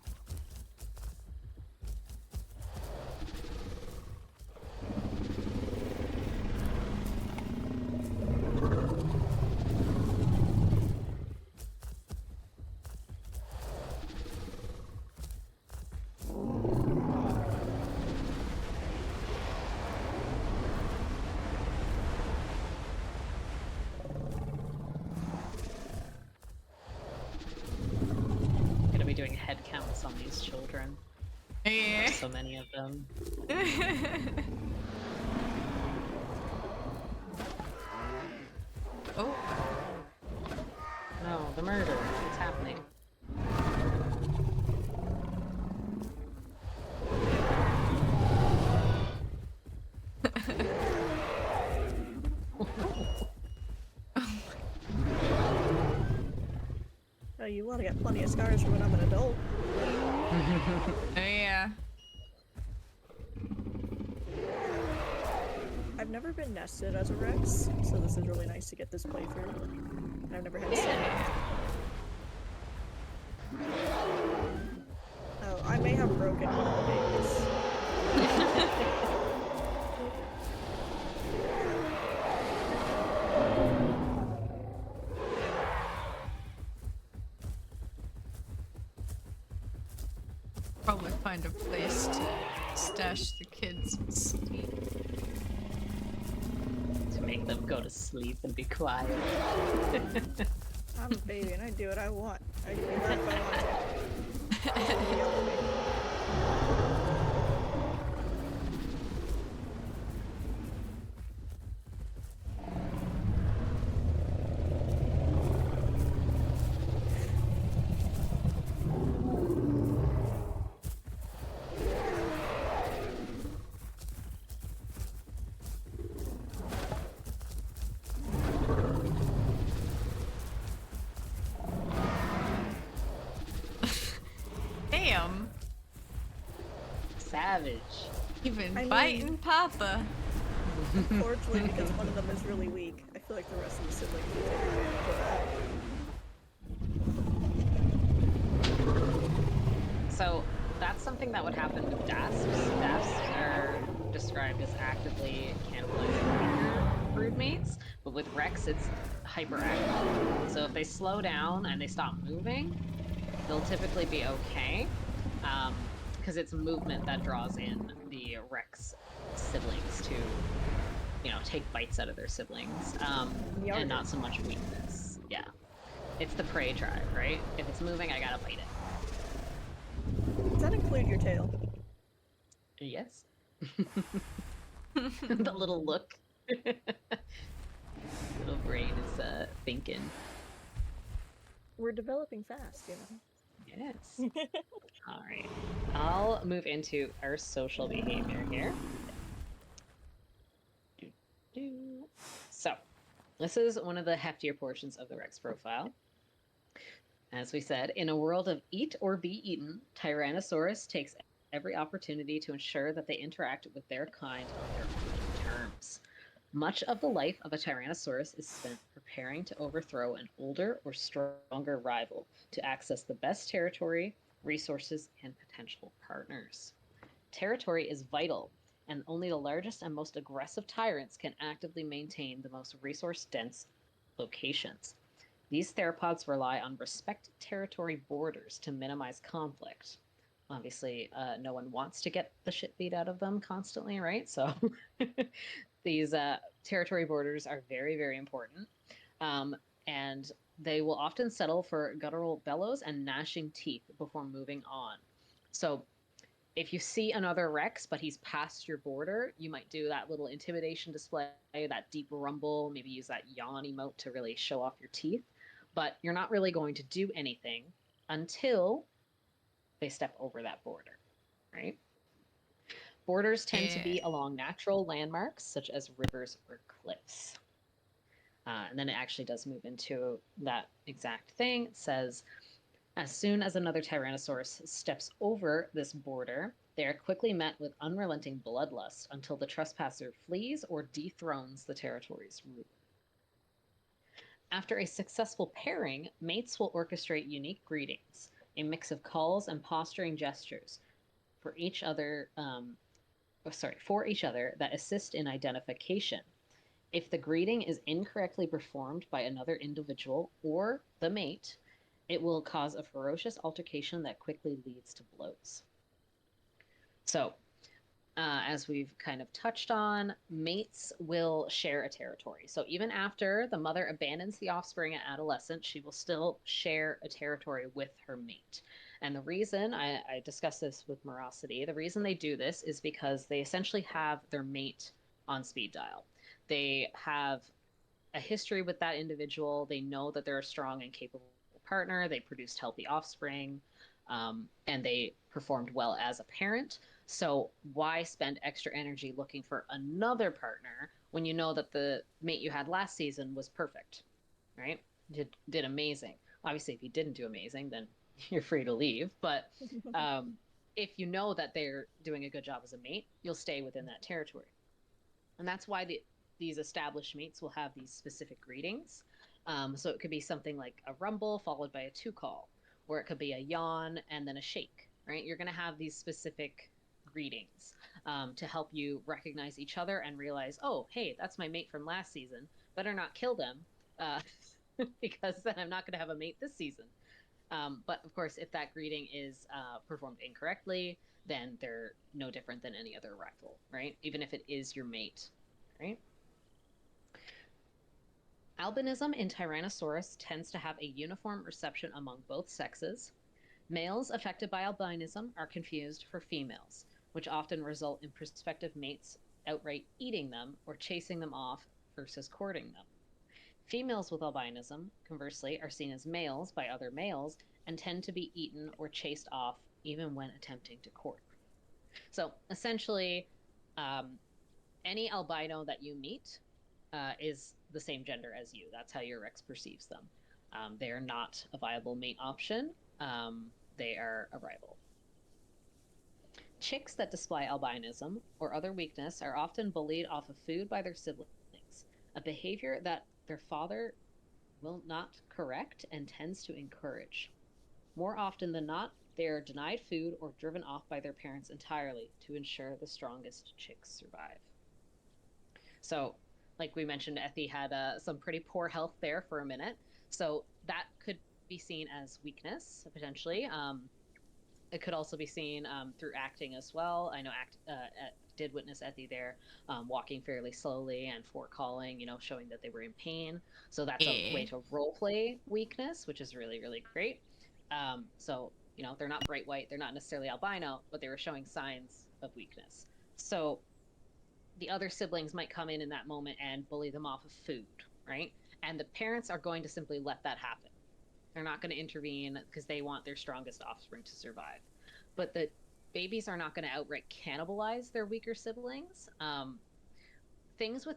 Gonna be doing head counts on these children. Yeah. There's so many of them. Oh. No, the murder. It's happening. Oh, you want to get plenty of scars for when I'm an adult. Yeah. I've never been nested as a Rex, so this is really nice to get this playthrough. And I've never had Yeah. Oh, I may have broken one of the babies. Probably find a place to stash the kids and sleep. To make them go to sleep and be quiet. I'm a baby and I do what I want. I can do that if I want to. Don't yell at me. Damn. Savage. Even I mean- biting Papa. Unfortunately, because one of them is really weak, I feel like the rest of the siblings will take advantage of that. So that's something that would happen with Dasps. Dasps are described as actively cannibalizing weaker broodmates, but with Rex, it's hyperactive. So if they slow down and they stop moving, they'll typically be okay, because it's movement that draws in the Rex siblings to, you know, take bites out of their siblings, and not so much weakness. Yeah, it's the prey drive, right? If it's moving, I gotta bite it. Does that include your tail? Yes. The little look. Little brain is thinking. We're developing fast, you know. Yes. All right. I'll move into our social behavior here. So, this is one of the heftier portions of the Rex profile. As we said, in a world of eat or be eaten, Tyrannosaurus takes every opportunity to ensure that they interact with their kind on their own terms. Much of the life of a Tyrannosaurus is spent preparing to overthrow an older or stronger rival to access the best territory, resources, and potential partners. Territory is vital, and only the largest and most aggressive tyrants can actively maintain the most resource-dense locations. These theropods rely on respected territory borders to minimize conflict. Obviously, no one wants to get the shit beat out of them constantly, right? So these territory borders are very, very important. And they will often settle for guttural bellows and gnashing teeth before moving on. So If you see another Rex, but he's past your border, you might do that little intimidation display, that deep rumble, maybe use that yawn emote to really show off your teeth. But you're not really going to do anything until they step over that border, right? Borders tend to be along natural landmarks, such as rivers or cliffs. And then it actually does move into that exact thing. It says, as soon as another Tyrannosaurus steps over this border, they are quickly met with unrelenting bloodlust until the trespasser flees or dethrones the territory's ruler. After a successful pairing, mates will orchestrate unique greetings, a mix of calls and posturing gestures for each other, that assist in identification. If the greeting is incorrectly performed by another individual or the mate, it will cause a ferocious altercation that quickly leads to blows. So, as we've kind of touched on, mates will share a territory. So even after the mother abandons the offspring at adolescence, she will still share a territory with her mate. And the reason, I discussed this with Morosity, the reason they do this is because they essentially have their mate on speed dial. They have a history with that individual. They know that they're a strong and capable partner. They produced healthy offspring, and they performed well as a parent. So why spend extra energy looking for another partner when you know that the mate you had last season was perfect, right? Did amazing. Obviously, if you didn't do amazing, then you're free to leave. But if you know that they're doing a good job as a mate, you'll stay within that territory. And that's why these established mates will have these specific greetings. So it could be something like a rumble followed by a two call, or it could be a yawn and then a shake, right? You're going to have these specific greetings to help you recognize each other and realize, oh, hey, that's my mate from last season. Better not kill them because then I'm not going to have a mate this season. But of course, if that greeting is performed incorrectly, then they're no different than any other rival, right? Even if it is your mate, right? Albinism in Tyrannosaurus tends to have a uniform reception among both sexes. Males affected by albinism are confused for females, which often result in prospective mates outright eating them or chasing them off versus courting them. Females with albinism, conversely, are seen as males by other males and tend to be eaten or chased off even when attempting to court. So essentially, any albino that you meet is the same gender as you. That's how your Rex perceives them. They are not a viable mate option. They are a rival. Chicks that display albinism or other weakness are often bullied off of food by their siblings, a behavior that their father will not correct and tends to encourage. More often than not, they are denied food or driven off by their parents entirely to ensure the strongest chicks survive. So, like we mentioned, Effie had some pretty poor health there for a minute. So that could be seen as weakness, potentially. It could also be seen through acting as well. I know did witness Effie there walking fairly slowly and forecalling, showing that they were in pain. So that's a way to role play weakness, which is really, really great. So, they're not bright white, they're not necessarily albino, but they were showing signs of weakness. So the other siblings might come in that moment and bully them off of food, right? And the parents are going to simply let that happen. They're not going to intervene because they want their strongest offspring to survive. But the babies are not going to outright cannibalize their weaker siblings. Things with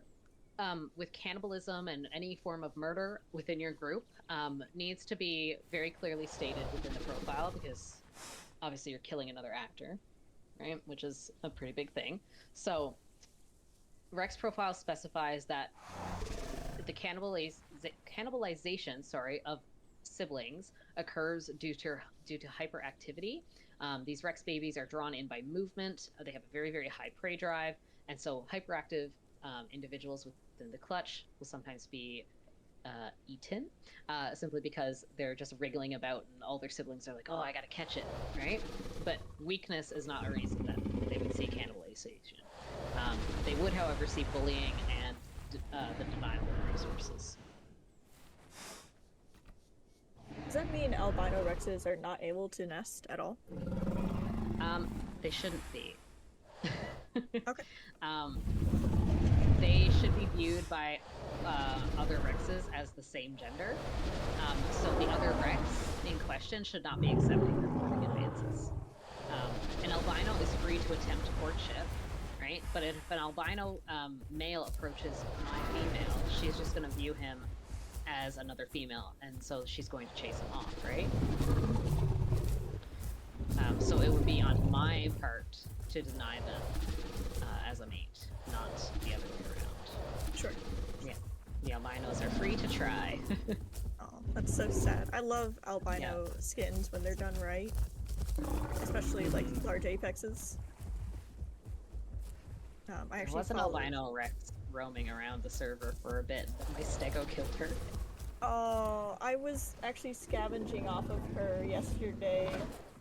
cannibalism and any form of murder within your group needs to be very clearly stated within the profile, because obviously you're killing another actor, right? Which is a pretty big thing. So Rex profile specifies that the cannibalization, of siblings occurs due to hyperactivity. These Rex babies are drawn in by movement. They have a very, very high prey drive, and so hyperactive individuals within the clutch will sometimes be eaten, simply because they're just wriggling about, and all their siblings are like, "Oh, I gotta catch it," right? But weakness is not a reason that they would see cannibalization. They would, however, see bullying and the denial of resources. Does that mean albino rexes are not able to nest at all? They shouldn't be. Okay. They should be viewed by other Rexes as the same gender. So the other Rex in question should not be accepting reporting advances. An albino is free to attempt courtship, right? But if an albino male approaches my female, she's just going to view him as another female, and so she's going to chase him off, right? So it would be on my part to deny them as a mate, not the other way around. Sure. Yeah, the albinos are free to try. Oh, that's so sad. I love albino skins when they're done right. Especially like large apexes. I There actually was an followed- albino Rex roaming around the server for a bit, but my stego killed her. Oh, I was actually scavenging off of her yesterday.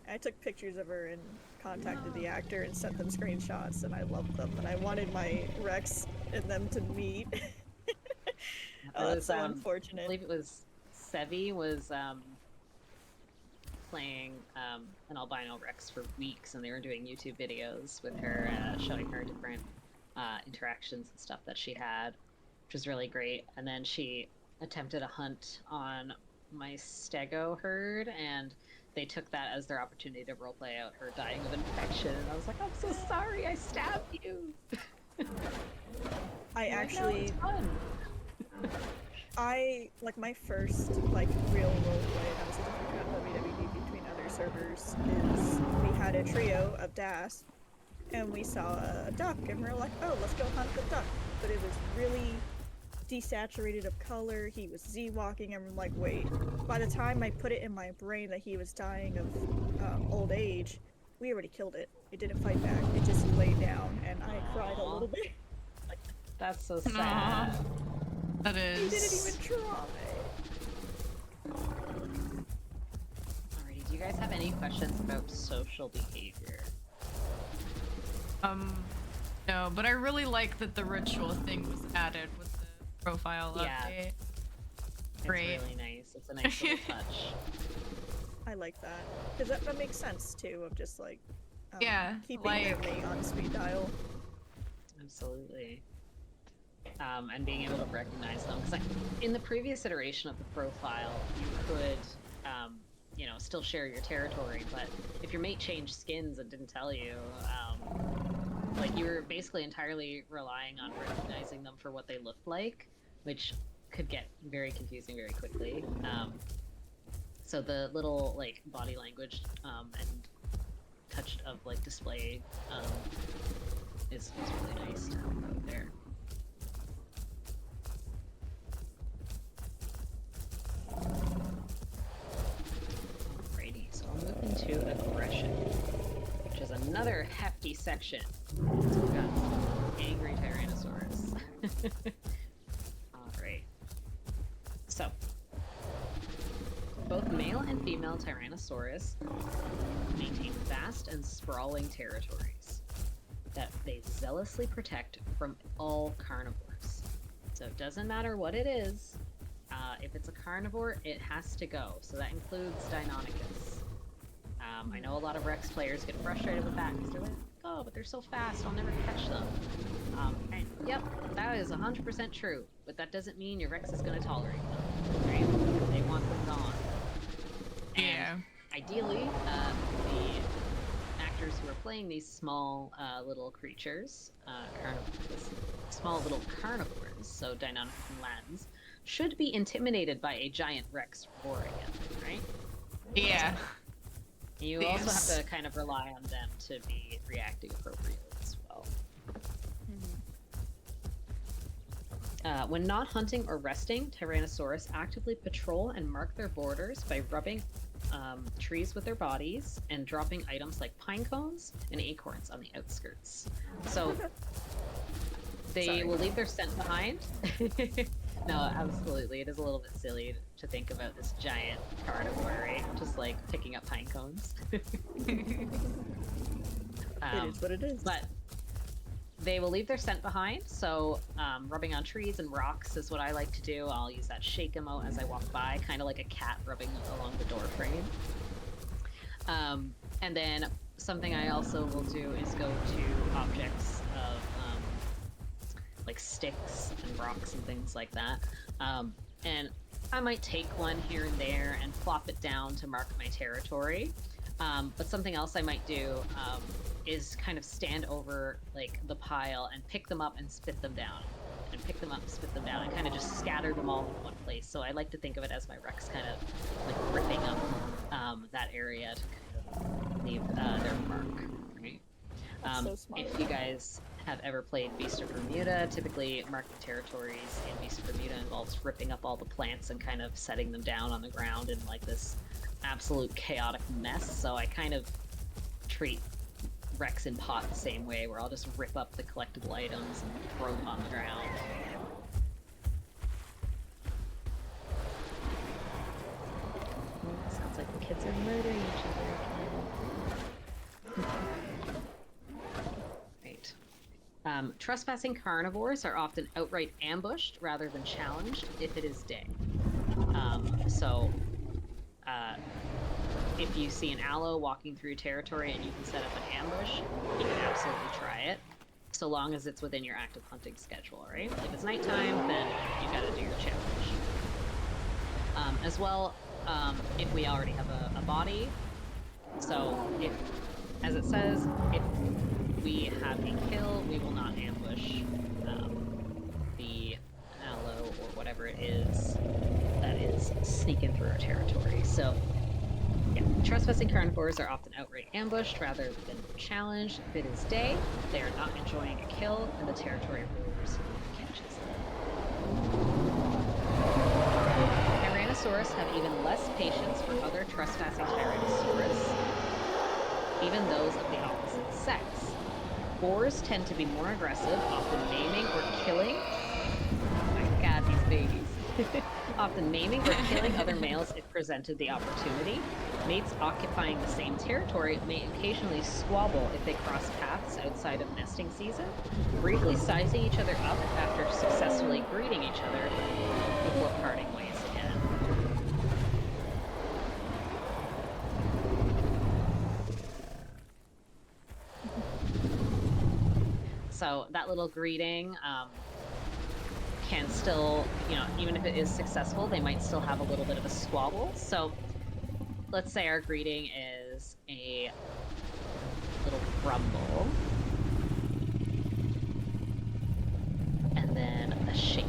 I took pictures of her and contacted the actor and sent them screenshots, and I loved them. And I wanted my Rex and them to meet. Oh, that's so I unfortunate. believe it was Sevi was playing an albino Rex for weeks, and they were doing YouTube videos with her, showing her different interactions and stuff that she had, which was really great. And then she attempted a hunt on my stego herd, and they took that as their opportunity to roleplay out her dying of infection. And I was like, I'm so sorry, I stabbed you. I actually, fun. like my first like real roleplay that was a different kind of WWD between other servers is we had a trio of DAS and we saw a duck and we were like, oh, let's go hunt the duck. But it was really desaturated of color, he was Z-walking, and I'm like, wait. By the time I put it in my brain that he was dying of old age, we already killed it. It didn't fight back, it just laid down, and I cried a little bit. That's so sad. That is. He didn't even try. Alrighty, do you guys have any questions about social behavior? No, but I really like that the ritual thing was added with the profile update. Great. It's really nice. It's a nice little touch. I like that. Because that makes sense, too, of just, like, keeping their like- mate on speed dial. Absolutely. And being able to recognize them. Because in the previous iteration of the profile, you could, you know, still share your territory, but if your mate changed skins and didn't tell you, like, you were basically entirely relying on recognizing them for what they looked like, which could get very confusing very quickly. So the little, like, body language and touch of, like, display is really nice to help out there. Alrighty, so I'll move into aggression, which is another hefty section. So we've got angry Tyrannosaurus. Alright. So, both male and female Tyrannosaurus maintain vast and sprawling territories that they zealously protect from all carnivores. So it doesn't matter what it is. If it's a carnivore, it has to go. So that includes Deinonychus. I know a lot of Rex players get frustrated with that because they're like, oh, but they're so fast, I'll never catch them. And yep, that is 100% true, but that doesn't mean your Rex is going to tolerate them, right? They want them gone. And ideally, the actors who are playing these small little creatures, small little carnivores, so Deinonychus and Latins, should be intimidated by a giant Rex roaring at them, right? Yeah. You also have to kind of rely on them to be reacting appropriately as well. When not hunting or resting, Tyrannosaurus actively patrol and mark their borders by rubbing trees with their bodies and dropping items like pine cones and acorns on the outskirts. So they will leave their scent behind. No, absolutely. It is a little bit silly to think about this giant carnivore, right? Just like picking up pine cones. It is what it is. But they will leave their scent behind, so rubbing on trees and rocks is what I like to do. I'll use that shake emote as I walk by, kind of like a cat rubbing along the door frame. And then something I also will do is go to objects of like sticks and rocks and things like that. And I might take one here and there and plop it down to mark my territory. But something else I might do is kind of stand over like the pile and pick them up and spit them down. And pick them up, spit them down, and kind of just scatter them all in one place. So I like to think of it as my Rex kind of like ripping up that area to kind of leave their mark, right? So smart. If you guys have ever played Beast of Bermuda, typically marking territories in Beast of Bermuda involves ripping up all the plants and kind of setting them down on the ground in like this absolute chaotic mess. So I kind of treat Rex in pot the same way, where I'll just rip up the collectible items and throw them on the ground. Sounds like the kids are murdering each other again. Right. Trespassing carnivores are often outright ambushed rather than challenged if it is day. If you see an aloe walking through territory and you can set up an ambush, you can absolutely try it, so long as it's within your active hunting schedule, right? If it's nighttime, then you gotta do your challenge. As well, if we already have a body, so if, as it says, if we have a kill, we will not ambush the aloe or whatever it is that is sneaking through our territory. So yeah, trespassing carnivores are often outright ambushed rather than challenged. If it is day, they are not enjoying a kill, and the territory rulers catches them. Tyrannosaurus have even less patience for other trespassing Tyrannosaurus, even those of the opposite sex. Boars tend to be more aggressive, often maiming or killing. Oh my god, these babies. Often maiming or killing other males if presented the opportunity. Mates occupying the same territory may occasionally squabble if they cross paths outside of nesting season, briefly sizing each other up after successfully greeting each other before parting ways again. So that little greeting can still, even if it is successful, they might still have a little bit of a squabble. So let's say our greeting is a little grumble, and then a shake.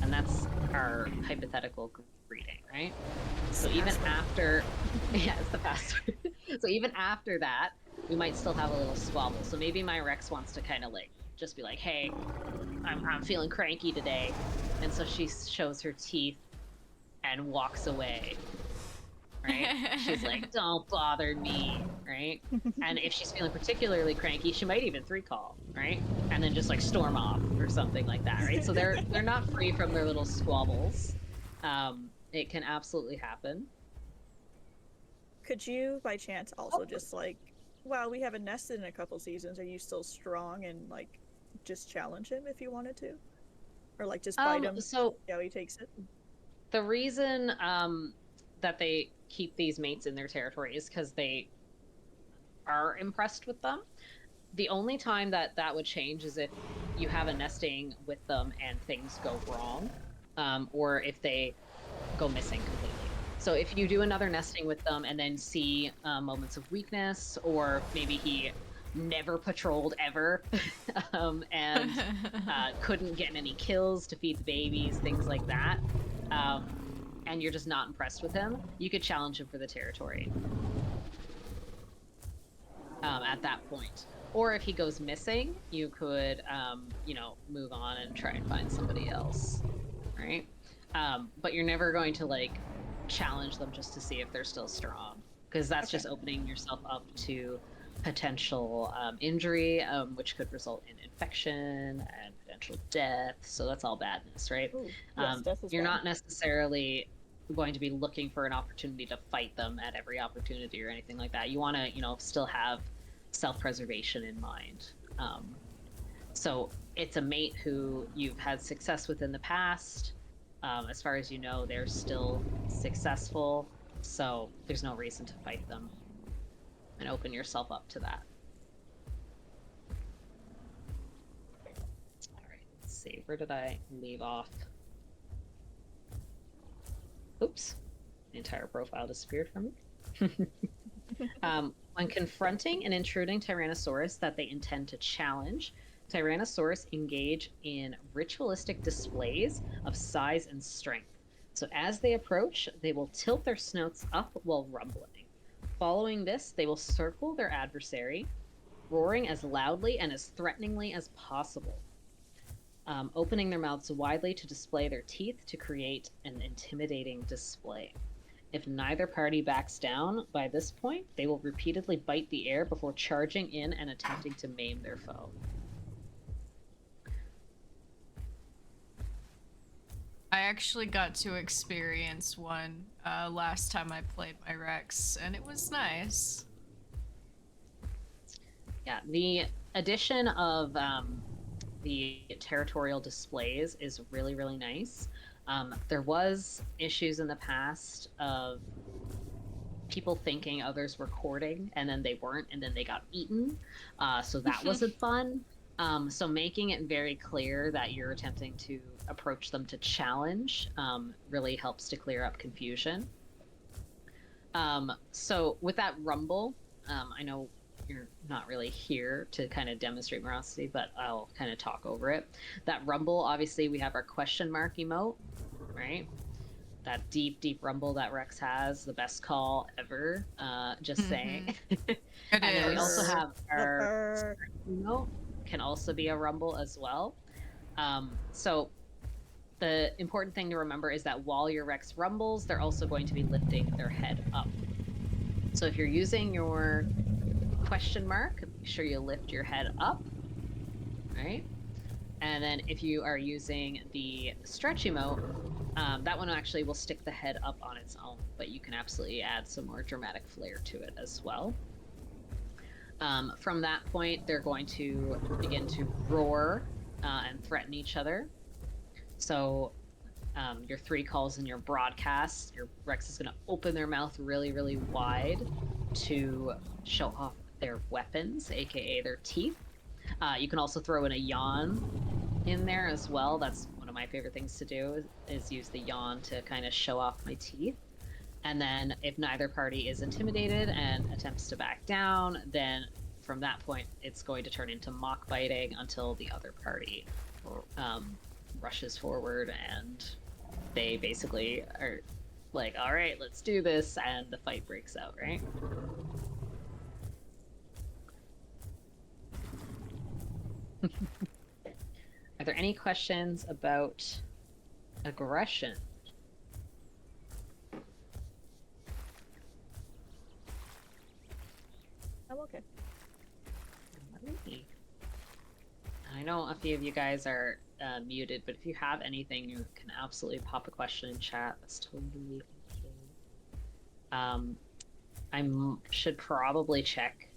And that's our hypothetical greeting, right? So even after, yeah, it's the password. So even after that, we might still have a little squabble. So maybe my Rex wants to kind of like, just be like, hey, I'm feeling cranky today. And so she shows her teeth and walks away, right? She's like, don't bother me, right? And if she's feeling particularly cranky, she might even 3-call, right? And then just like storm off or something like that, right? So they're not free from their little squabbles. It can absolutely happen. Could you, by chance, also just like, wow, we haven't nested in a couple seasons. Are you still strong and like just challenge him if you wanted to, or like just bite him? So see how he takes it. The reason that they keep these mates in their territory is because they are impressed with them. The only time that would change is if you have a nesting with them and things go wrong, or if they go missing completely. So if you do another nesting with them and then see moments of weakness, or maybe he never patrolled ever and couldn't get any kills to feed the babies, things like that, and you're just not impressed with him, you could challenge him for the territory at that point. Or if he goes missing, you could, move on and try and find somebody else, right? But you're never going to like challenge them just to see if they're still strong, because that's just opening yourself up to potential injury, which could result in infection and potential death. So that's all badness, right? Ooh, yes, death is you're bad. not necessarily going to be looking for an opportunity to fight them at every opportunity or anything like that. You want to, still have self-preservation in mind. So it's a mate who you've had success with in the past. As far as you know, they're still successful. So there's no reason to fight them and open yourself up to that. All right, let's see. Where did I leave off? Oops. The entire profile disappeared from me. When confronting and intruding Tyrannosaurus that they intend to challenge, Tyrannosaurus engage in ritualistic displays of size and strength. So as they approach, they will tilt their snouts up while rumbling. Following this, they will circle their adversary, roaring as loudly and as threateningly as possible, opening their mouths widely to display their teeth to create an intimidating display. If neither party backs down by this point, they will repeatedly bite the air before charging in and attempting to maim their foe. I actually got to experience one last time I played my Rex, and it was nice. Yeah, the addition of the territorial displays is really, really nice. There was issues in the past of people thinking others were courting, and then they weren't, and then they got eaten. So that wasn't fun. So making it very clear that you're attempting to approach them to challenge really helps to clear up confusion. So with that rumble, I know you're not really here to kind of demonstrate morosity, but I'll kind of talk over it. That rumble, obviously we have our question mark emote, right? That deep, deep rumble that Rex has, the best call ever, just saying. And then we also have our emote, can also be a rumble as well. So the important thing to remember is that while your Rex rumbles, they're also going to be lifting their head up. So if you're using your question mark, make sure you lift your head up, right? And then if you are using the stretch emote, that one actually will stick the head up on its own, but you can absolutely add some more dramatic flair to it as well. From that point, they're going to begin to roar and threaten each other. So your 3 calls in your broadcast, your Rex is going to open their mouth really, really wide to show off their weapons, aka their teeth. You can also throw in a yawn in there as well. That's one of my favorite things to do, is use the yawn to kind of show off my teeth. And then if neither party is intimidated and attempts to back down, then from that point, it's going to turn into mock biting until the other party rushes forward and they basically are like, all right, let's do this, and the fight breaks out, right? Are there any questions about aggression? I'm okay. I know a few of you guys are muted, but if you have anything, you can absolutely pop a question in chat. That's totally okay. I should probably check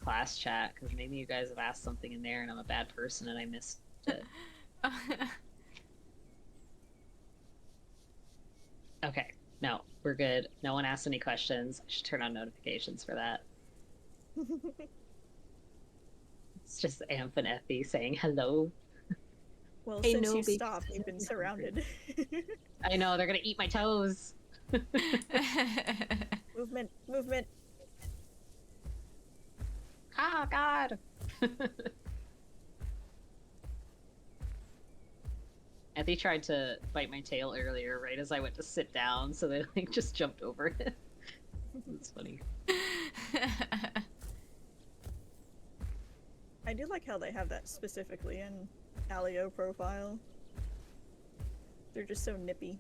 class chat, because maybe you guys have asked something in there and I'm a bad person and I missed it. Okay, no, we're good. No one asked any questions. I should turn on notifications for that. It's just Amph and Effie saying hello. Well, Hey, since you Nobi. stopped, you've been surrounded. I know, they're gonna eat my toes. Movement, movement. Oh, God. Effie tried to bite my tail earlier, right as I went to sit down, so they like just jumped over it. It's funny. I do like how they have that specifically in Alio profile. They're just so nippy.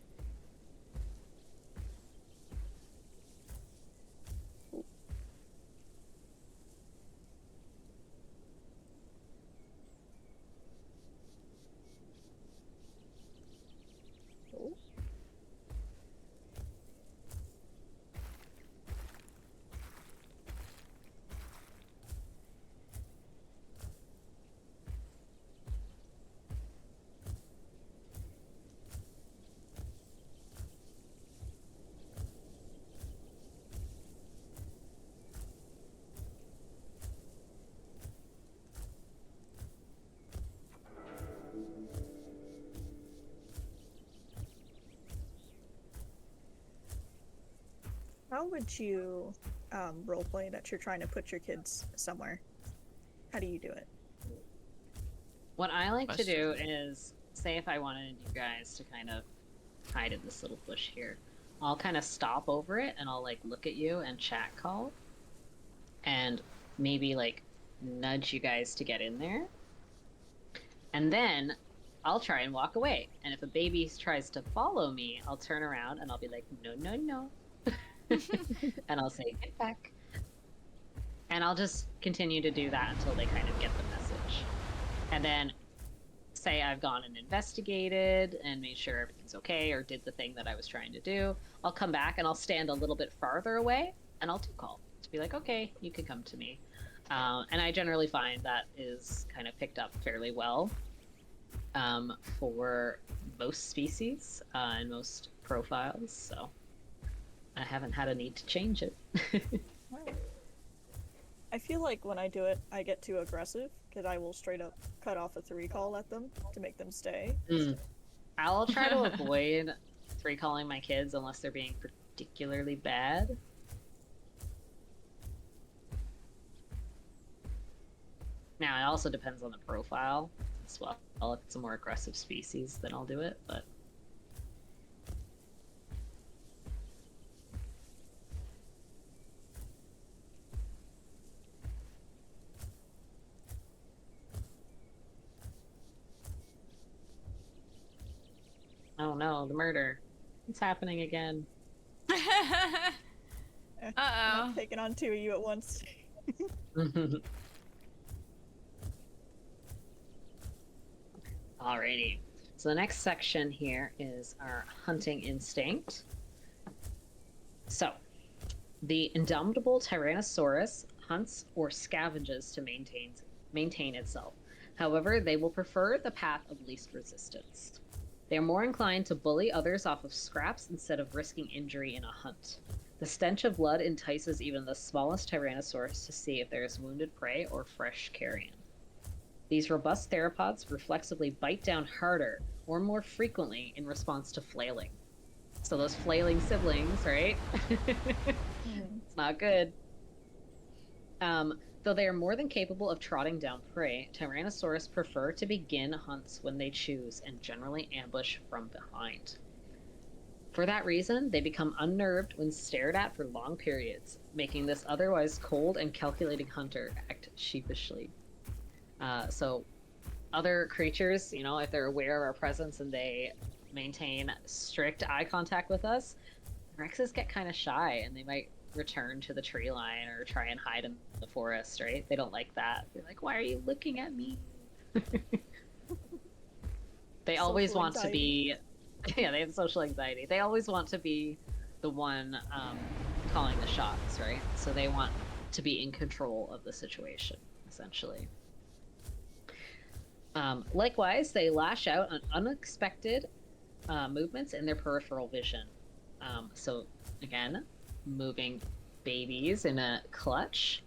how would you roleplay that you're trying to put your kids somewhere? How do you do it? What I like to Question. do is, say if I wanted you guys to kind of hide in this little bush here, I'll kind of stop over it and I'll like look at you and chat call and maybe like nudge you guys to get in there. And then I'll try and walk away. And if a baby tries to follow me, I'll turn around and I'll be like, no, no, no. And I'll say, get back. And I'll just continue to do that until they kind of get the message. And then say I've gone and investigated and made sure everything's okay or did the thing that I was trying to do. I'll come back and I'll stand a little bit farther away and I'll call to be like, okay, you can come to me. And I generally find that is kind of picked up fairly well for most species and most profiles. So I haven't had a need to change it. I feel like when I do it, I get too aggressive because I will straight up cut off a 3 call at them to make them stay. I'll try to avoid 3 calling my kids unless they're being particularly bad. Now, it also depends on the profile as well. If it's a more aggressive species, then I'll do it, but... Oh no, the murder. It's happening again. I'm Uh-oh. not taking on 2 of you at once. Alrighty. So the next section here is our hunting instinct. So, the indomitable Tyrannosaurus hunts or scavenges to maintain itself. However, they will prefer the path of least resistance. They are more inclined to bully others off of scraps instead of risking injury in a hunt. The stench of blood entices even the smallest Tyrannosaurus to see if there is wounded prey or fresh carrion. These robust theropods reflexively bite down harder or more frequently in response to flailing. So those flailing siblings, right? It's not good. Though they are more than capable of trotting down prey, Tyrannosaurus prefer to begin hunts when they choose and generally ambush from behind. For that reason, they become unnerved when stared at for long periods, making this otherwise cold and calculating hunter act sheepishly. So other creatures, you know, if they're aware of our presence and they maintain strict eye contact with us, Rexes get kind of shy and they might return to the tree line or try and hide in the forest, right? They don't like that. They're like, why are you looking at me? They always Social want anxiety. to be... Yeah, they have social anxiety. They always want to be the one calling the shots, right? So they want to be in control of the situation, essentially. Likewise, they lash out on unexpected movements in their peripheral vision. So, again, moving babies in a clutch.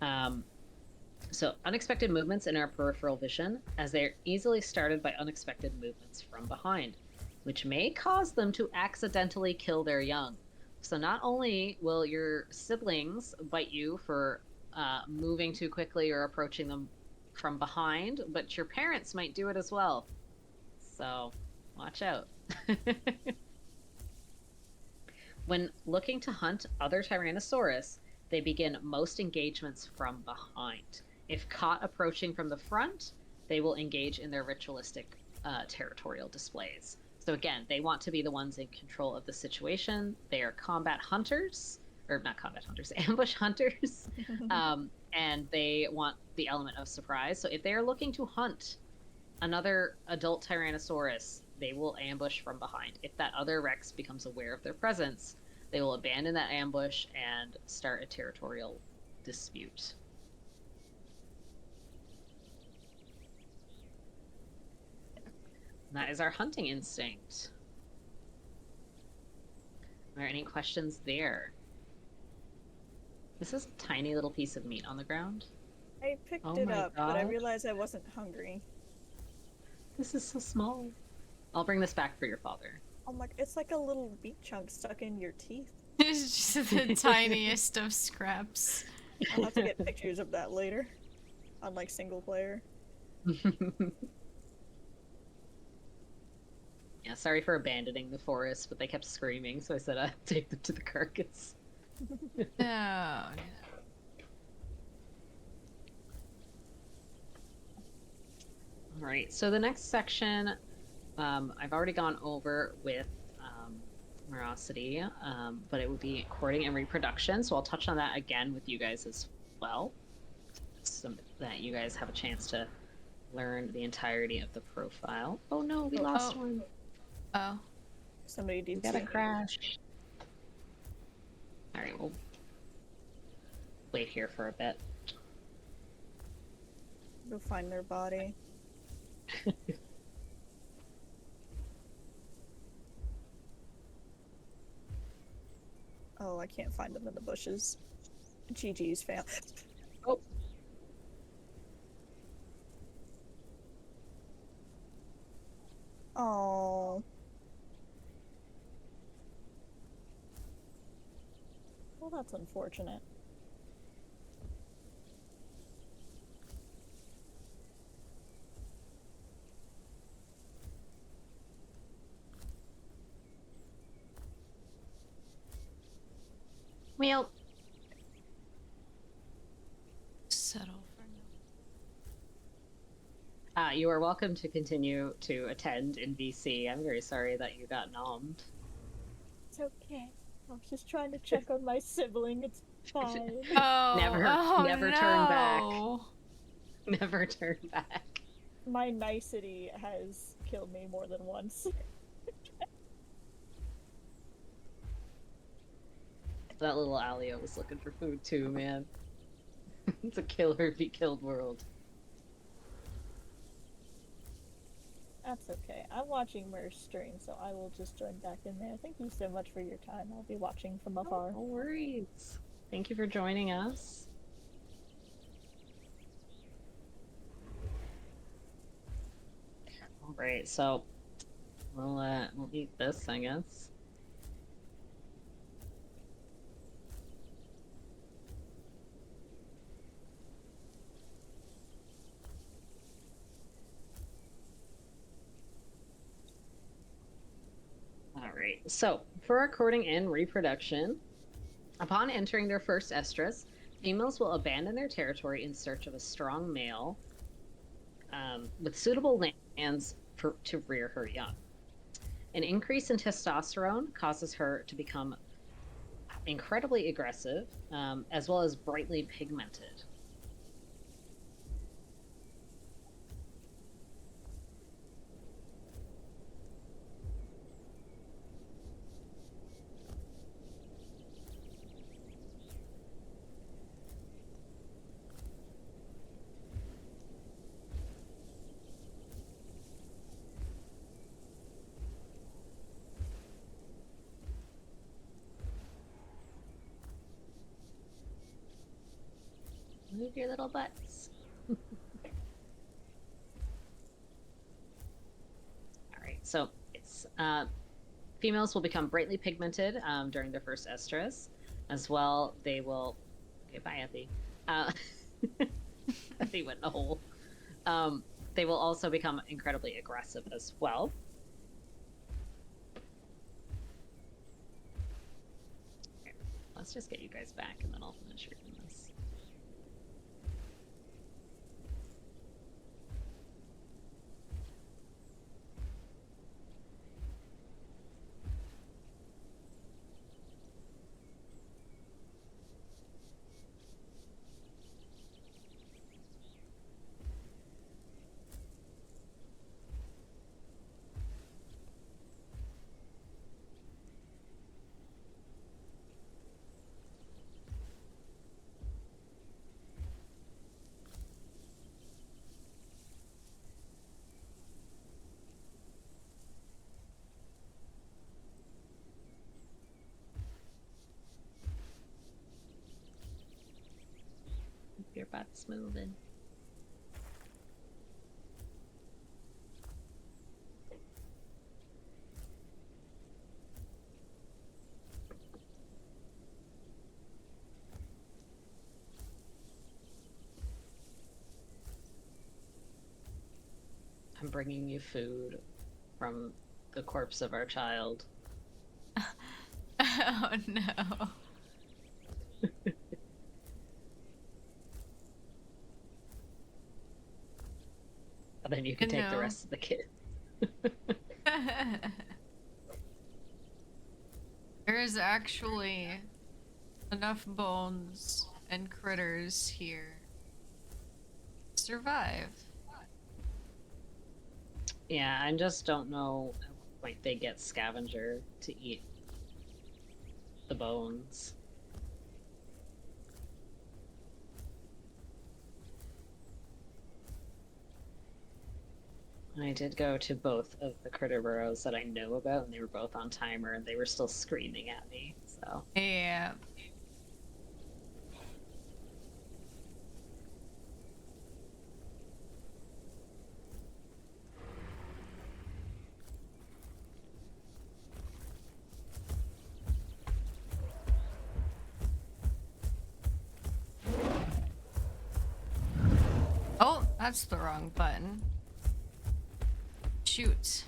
So, unexpected movements in our peripheral vision, as they are easily started by unexpected movements from behind, which may cause them to accidentally kill their young. So, not only will your siblings bite you for moving too quickly or approaching them from behind, but your parents might do it as well. So, watch out. When looking to hunt other Tyrannosaurus, they begin most engagements from behind. If caught approaching from the front, they will engage in their ritualistic territorial displays. So again, they want to be the ones in control of the situation. They are combat hunters, or not combat hunters, ambush hunters, and they want the element of surprise. So if they are looking to hunt another adult Tyrannosaurus, they will ambush from behind. If that other Rex becomes aware of their presence, they will abandon that ambush and start a territorial dispute. And that is our hunting instinct. Are there any questions there? This is a tiny little piece of meat on the ground. I picked Oh it my up, but I God. realized I wasn't hungry. This is so small. I'll bring this back for your father. Oh my, it's like a little meat chunk stuck in your teeth. It's just the tiniest of scraps. I'll have to get pictures of that later. On like single player. Yeah, sorry for abandoning the forest, but they kept screaming, so I said I'd take them to the carcass. No. Alright, so the next section I've already gone over with Morosity, but it would be courting and reproduction, so I'll touch on that again with you guys as well, so that you guys have a chance to learn the entirety of the profile. Oh no, we lost one. Oh. Somebody did Got a crash. Alright, we'll wait here for a bit. Go find their body. Oh, I can't find them in the bushes. GG's fail. Oh. Oh. Well, that's unfortunate. Well, Settle for now. you are welcome to continue to attend in VC. I'm very sorry that you got nommed. It's okay. I was just trying to check on my sibling. It's fine. Oh, Never turn back. no. Never turn back. My nicety has killed me more than once. That little Alio was looking for food too, man. It's a kill or be killed world. That's okay. I'm watching Mer's stream, so I will just join back in there. Thank you so much for your time. I'll be watching from afar. No worries. Thank you for joining us. All right, so we'll eat this, I guess. Alright, so for our courting and reproduction, upon entering their first estrus, females will abandon their territory in search of a strong male with suitable lands to rear her young. An increase in testosterone causes her to become incredibly aggressive, as well as brightly pigmented. Move your little butts. Alright, so it's females will become brightly pigmented during their first estrus. As well, they will... Okay, bye, Effie. Effie went in a hole. They will also become incredibly aggressive as well. Okay, let's just get you guys back and then I'll finish reading this. Your butt's moving. I'm bringing you food from the corpse of our child. Oh no. And then you can take the rest of the kid. There is actually enough bones and critters here to survive. Yeah, I just don't know at what point they get scavenger to eat the bones. I did go to both of the critter burrows that I know about, and they were both on timer, and they were still screaming at me, so... Yeah. Oh, that's the wrong button. Shoot.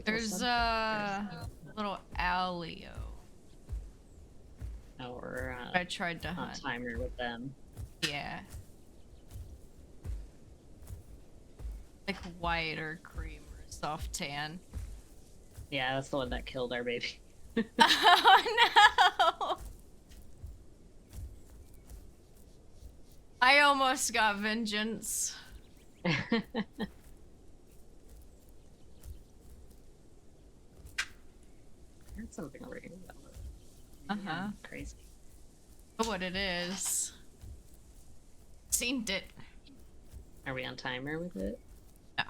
There's a little alley. Oh, we're I tried to on hunt. timer with them. Yeah. Like white or cream or soft tan. Yeah, that's the one that killed our baby. Oh no! I almost got vengeance. Heard something over here. Uh-huh. Crazy. What it is. Seen it. Are we on timer with it? No.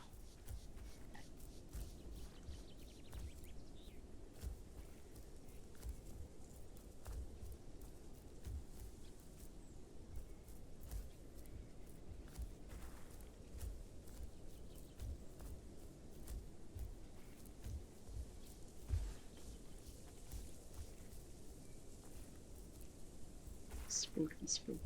Spooky, spooky.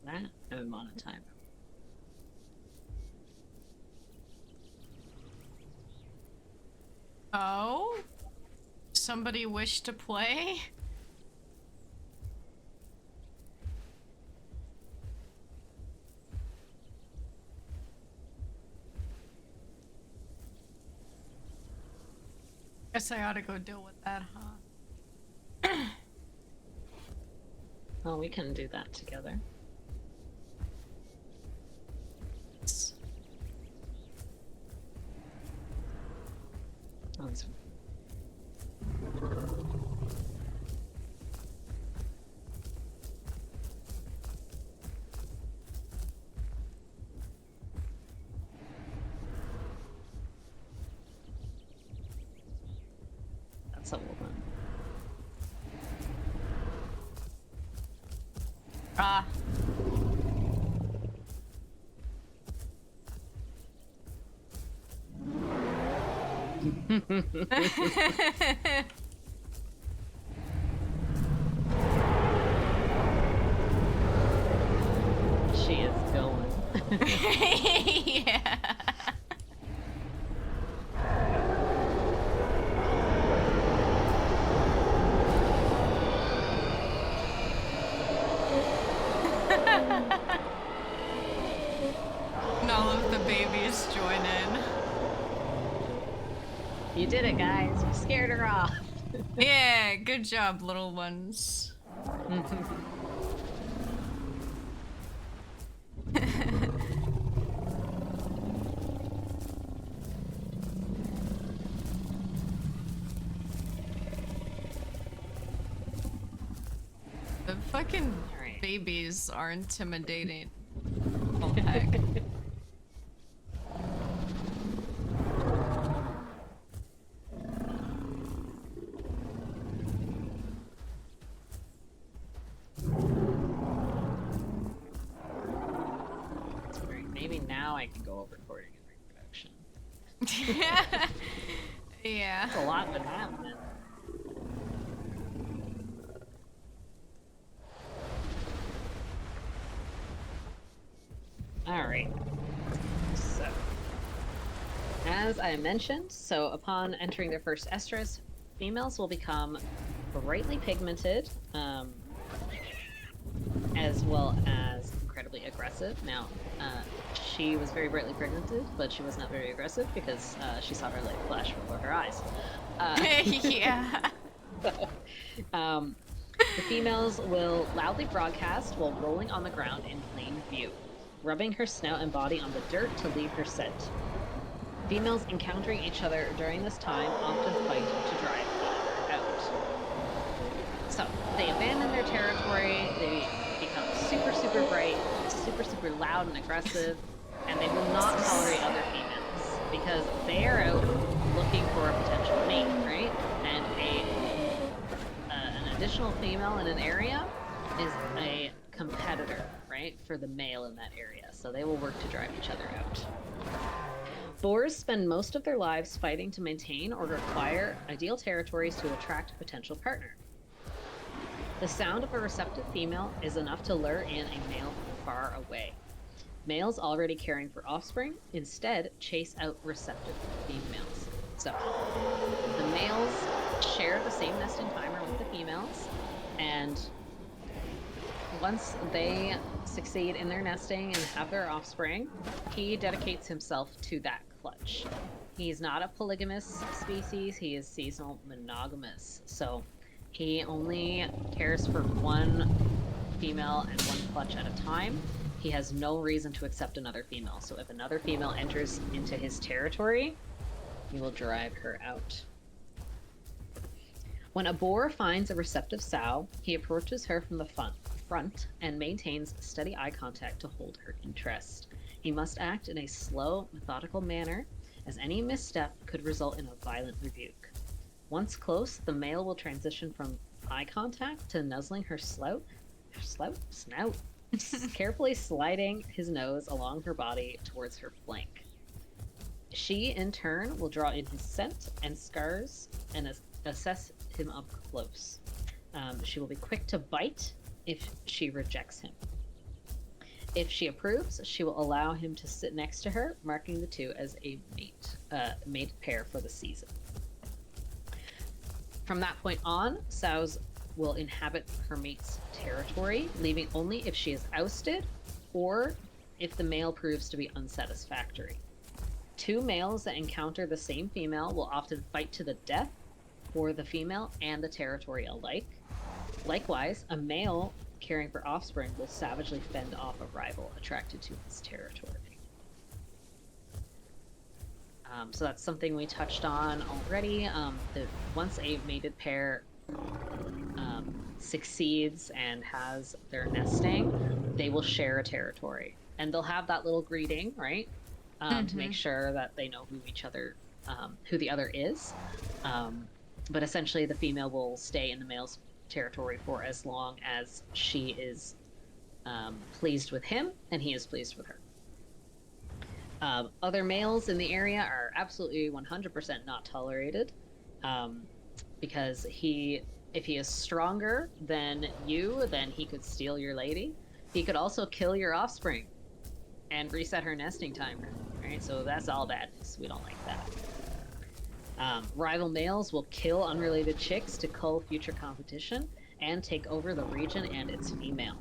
That I'm on a timer. Oh? Somebody wish to play? Guess I ought to go deal with that, huh? Oh, we can do that together. Oh, that's... That's a woman. Ah. She is going. Yeah. And all of the babies join in. You did it, guys. You scared her off. Yeah, good job, little ones. Fucking Alright. babies are intimidating. Oh heck. Alright, maybe now I can go over recording and reproduction. Yeah. That's a lot been happening. Alright. So, as I mentioned, upon entering their first estrus, females will become brightly pigmented, as well as incredibly aggressive. Now, she was very brightly pigmented, but she was not very aggressive because she saw her light flash before her eyes. Yeah. The females will loudly broadcast while rolling on the ground in plain view, rubbing her snout and body on the dirt to leave her scent. Females encountering each other during this time often fight to drive the other out. So, they abandon their territory, they become super, super bright, super, super loud and aggressive, and they will not tolerate other females because they are out looking for a potential mate, right? And an additional female in an area is a competitor, right, for the male in that area. So they will work to drive each other out. Boars spend most of their lives fighting to maintain or acquire ideal territories to attract a potential partner. The sound of a receptive female is enough to lure in a male from far away. Males already caring for offspring instead chase out receptive females. So, the males share the same nesting timer with the females, and once they succeed in their nesting and have their offspring, he dedicates himself to that clutch. He's not a polygamous species, he is seasonal monogamous. So he only cares for one female and one clutch at a time. He has no reason to accept another female. So if another female enters into his territory, he will drive her out. When a boar finds a receptive sow, he approaches her from the front and maintains steady eye contact to hold her interest. He must act in a slow, methodical manner, as any misstep could result in a violent rebuke. Once close, the male will transition from eye contact to nuzzling her snout, carefully sliding his nose along her body towards her flank. She, in turn, will draw in his scent and scars and assess him up close. She will be quick to bite if she rejects him. If she approves, she will allow him to sit next to her, marking the two as a mate pair for the season. From that point on, sows will inhabit her mate's territory, leaving only if she is ousted or if the male proves to be unsatisfactory. Two males that encounter the same female will often fight to the death for the female and the territory alike. Likewise, a male caring for offspring will savagely fend off a rival attracted to his territory. So that's something we touched on already. That once a mated pair succeeds and has their nesting, they will share a territory, and they'll have that little greeting, right, to make sure that they know who the other is. But essentially, the female will stay in the male's territory for as long as she is pleased with him and he is pleased with her. Other males in the area are absolutely 100% not tolerated, because if he is stronger than you, then he could steal your lady. He could also kill your offspring and reset her nesting timer, right? So that's all badness. We don't like that. Rival males will kill unrelated chicks to cull future competition and take over the region and its female.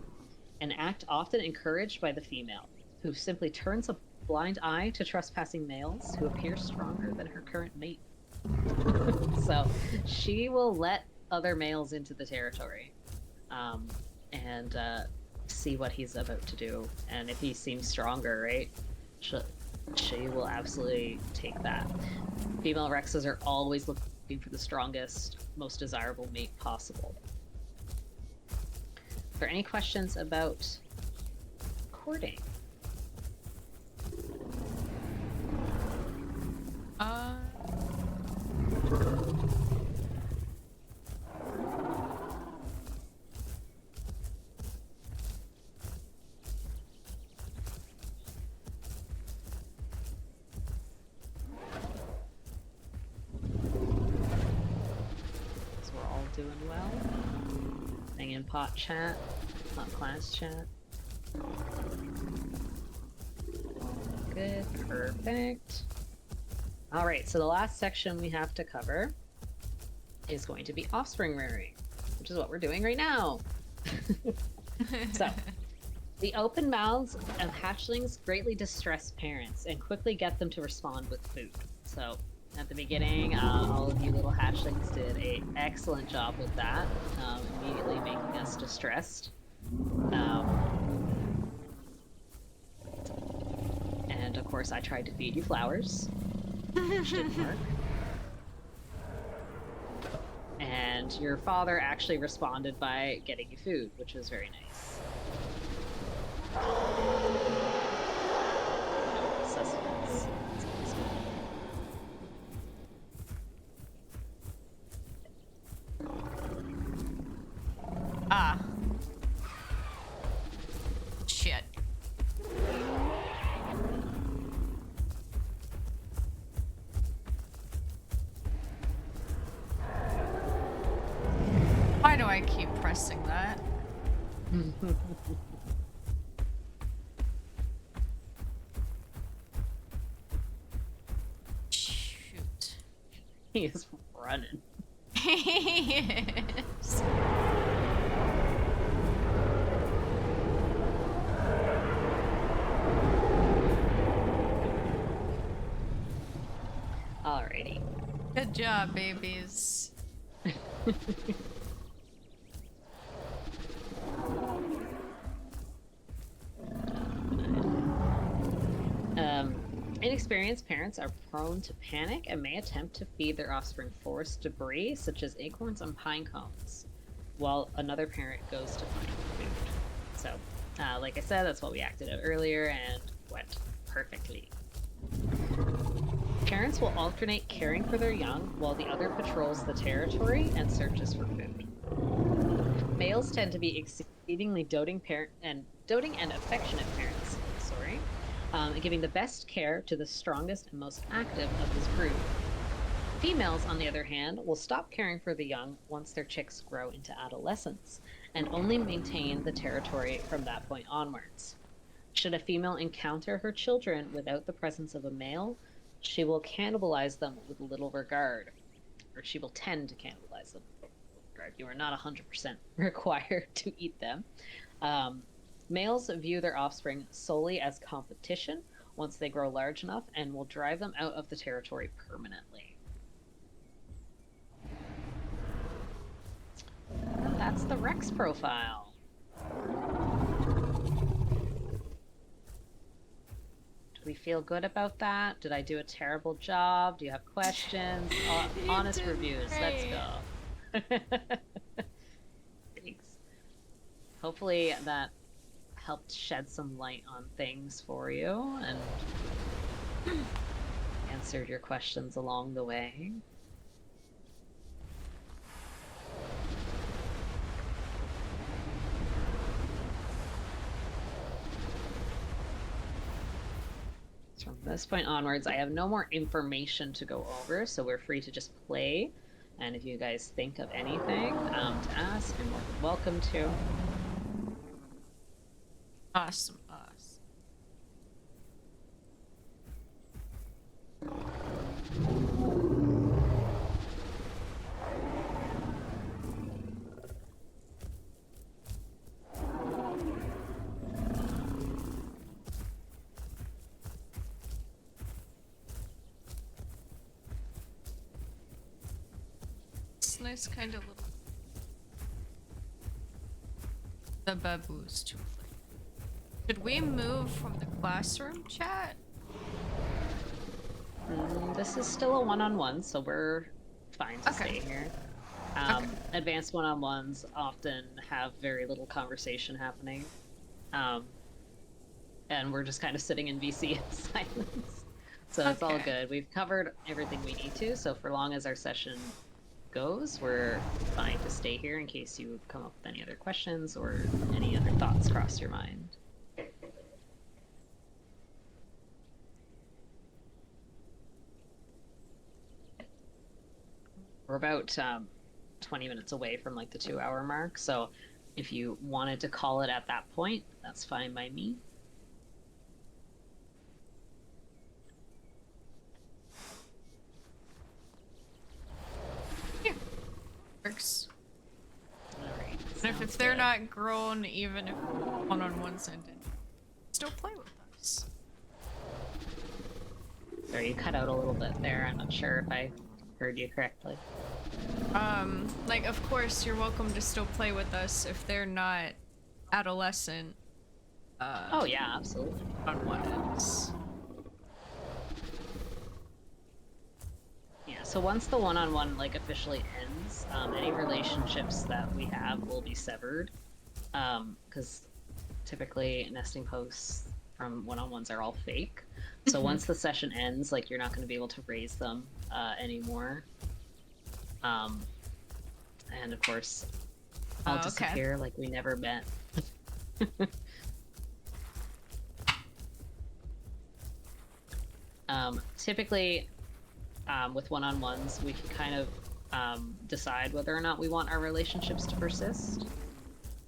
An act often encouraged by the female, who simply turns a blind eye to trespassing males who appear stronger than her current mate. So she will let other males into the territory and see what he's about to do. And if he seems stronger, right, she will absolutely take that. Female Rexes are always looking for the strongest, most desirable mate possible. there any questions about courting? So we're all doing well. Staying in pot chat, not class chat. Good, perfect. All right, so the last section we have to cover is going to be offspring rearing, which is what we're doing right now. So, the open mouths of hatchlings greatly distress parents and quickly get them to respond with food. So, at the beginning, all of you little hatchlings did an excellent job with that, immediately making us distressed. And of course, I tried to feed you flowers, which didn't work. And your father actually responded by getting you food, which was very nice. Sustenance. Ah. Shit. Why do I keep pressing that? Shoot. He is running. He is. Alrighty. Good job, babies. Inexperienced parents are prone to panic and may attempt to feed their offspring forest debris, such as acorns and pine cones, while another parent goes to find food. So, like I said, that's what we acted out earlier and went perfectly. Parents will alternate caring for their young while the other patrols the territory and searches for food. Males tend to be exceedingly doting and affectionate parents. Giving the best care to the strongest and most active of his brood. Females, on the other hand, will stop caring for the young once their chicks grow into adolescence, and only maintain the territory from that point onwards. Should a female encounter her children without the presence of a male, she will cannibalize them with little regard, or she will tend to cannibalize them with little regard. You are not 100% required to eat them. Males view their offspring solely as competition once they grow large enough and will drive them out of the territory permanently. And that's the Rex profile. Do we feel good about that? Did I do a terrible job? Do you have questions? Honest reviews. Let's go. Thanks. Hopefully that helped shed some light on things for you and answered your questions along the way. So from this point onwards, I have no more information to go over, so we're free to just play. And if you guys think of anything to ask, you're more than welcome to. Awesome. It's nice kind of little. The baboos too. Should we move from the classroom chat? This is still a one-on-one, so we're fine to stay here. Okay. Advanced one-on-ones often have very little conversation happening. And we're just kind of sitting in VC in silence. So it's all Okay. good. We've covered everything we need to, so for long as our session goes, we're fine to stay here in case you come up with any other questions or any other thoughts cross your mind. We're about 20 minutes away from like the 2-hour mark, so if you wanted to call it at that point, that's fine by me. Yeah. Works. Alright. And if they're not grown, even if one-on-ones ended, still play with us. Sorry, you cut out a little bit there. I'm not sure if I heard you correctly. Like, of course, you're welcome to still play with us if they're not adolescent. Oh yeah, absolutely. One-on-ones. Yeah, so once the one-on-one like officially ends, any relationships that we have will be severed. Because typically nesting posts from one-on-ones are all fake. So once the session ends, like you're not going to be able to raise them anymore. And of course, I'll disappear like we never met. Typically, with one-on-ones, we can kind of decide whether or not we want our relationships to persist.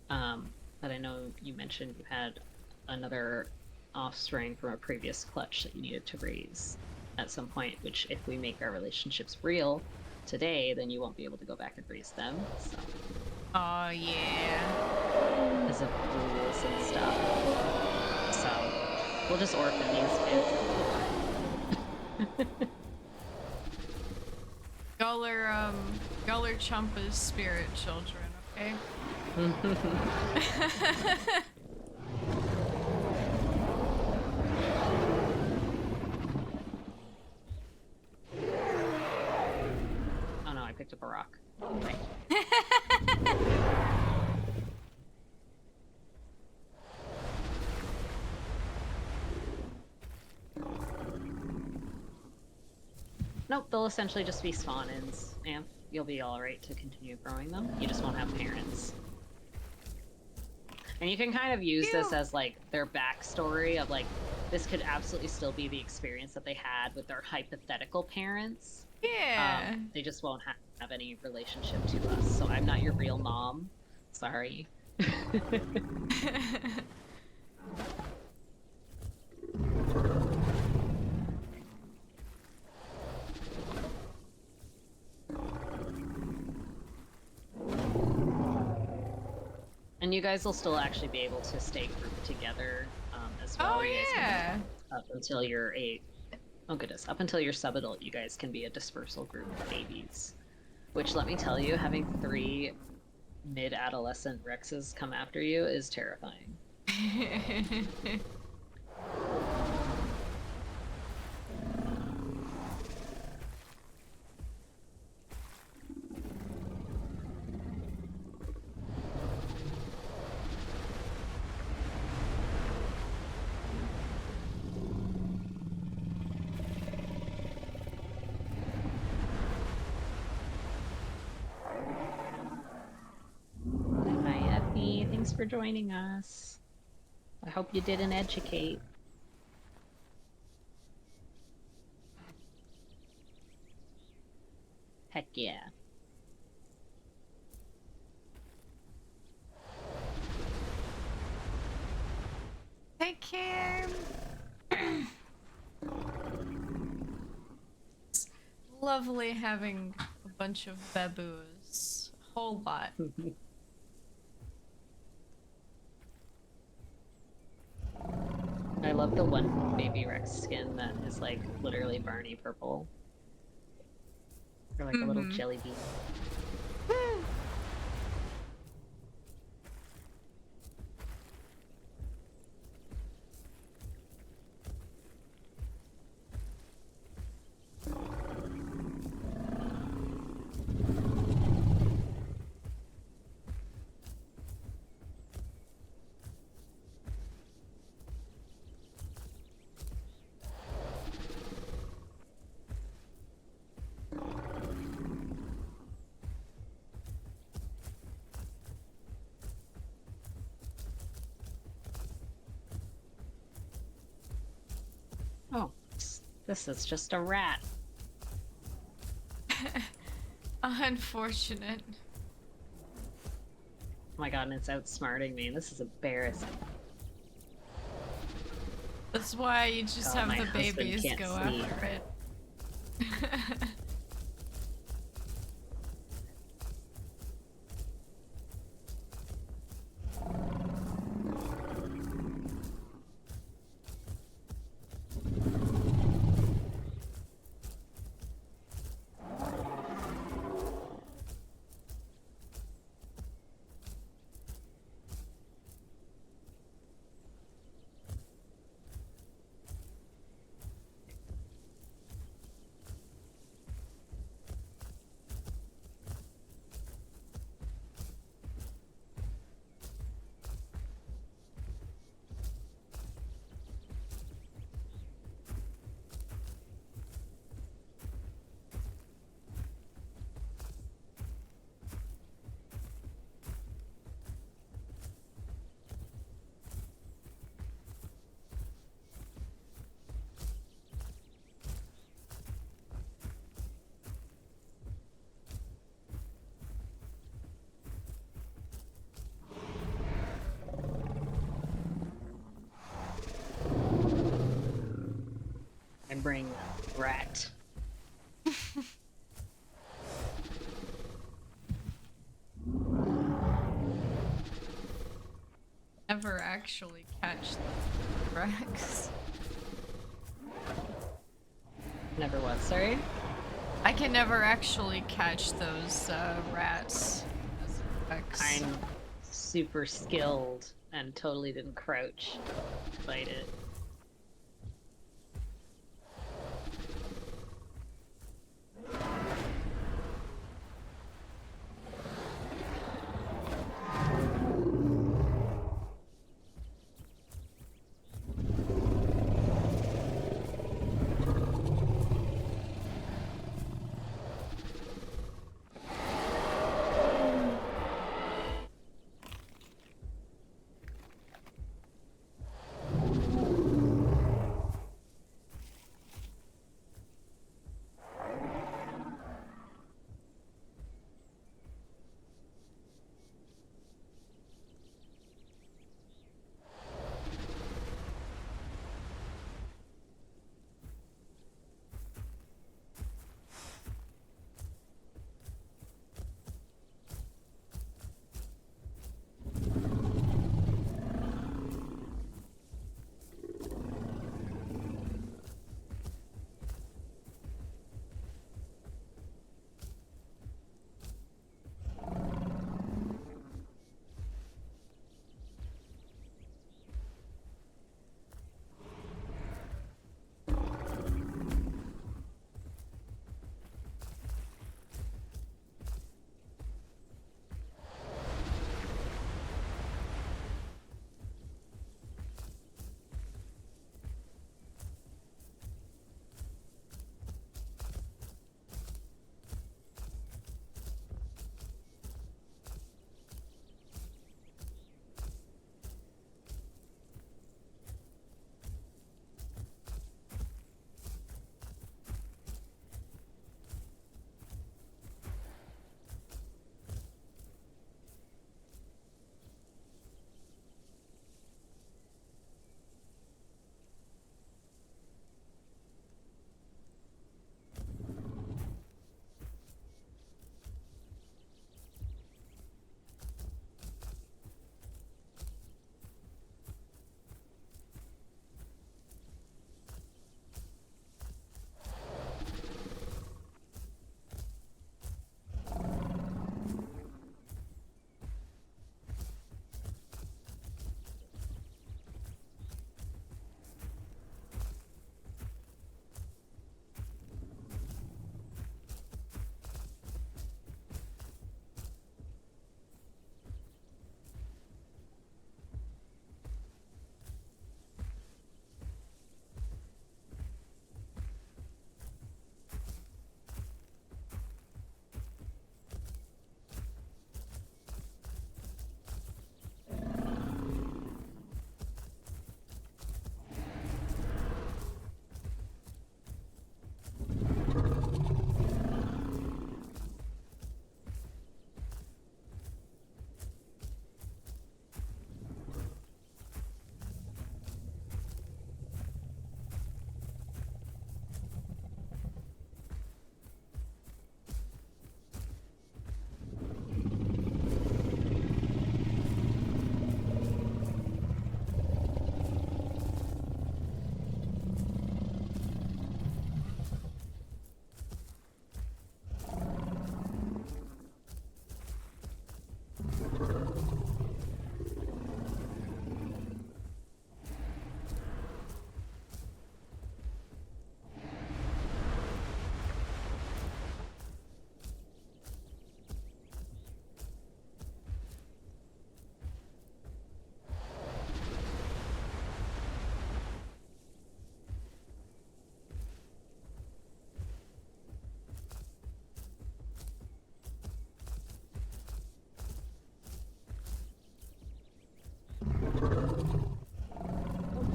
But I know you mentioned you had another offspring from a previous clutch that you needed to raise at some point, which if we make our relationships real today, then you won't be able to go back and raise them, so. Oh, yeah. Because of rules and stuff. So, we'll just orphan these kids. Y'all are Chumpa's spirit children, okay? Oh no, I picked up a rock. Right. Nope, they'll essentially just be spawn-ins, and you'll be alright to continue growing them. You just won't have parents. And you can kind of use this as, like, their backstory of, like, this could absolutely still be the experience that they had with their hypothetical parents. Yeah. They just won't have any relationship to us, so I'm not your real mom. Sorry. And you guys will still actually be able to stay grouped together as well. Oh, yeah. Up until you're up until you're sub-adult, you guys can be a dispersal group of babies. Which, let me tell you, having 3 mid-adolescent Rexes come after you is terrifying. Thanks for joining us. I hope you didn't educate. Heck yeah. Take care. It's lovely having a bunch of baboos. A whole lot. I love the one baby Rex skin that is like literally Barney purple. Or like a little jelly bean. This is just a rat. Unfortunate. Oh my god, and it's outsmarting me. This is embarrassing. That's why you just God, my have the husband babies can't go sleep. after it. And bring rat. Never actually catch the Rex. Never was, sorry. I can never actually catch those rats. As a Rex. I'm super skilled and totally didn't crouch to fight it.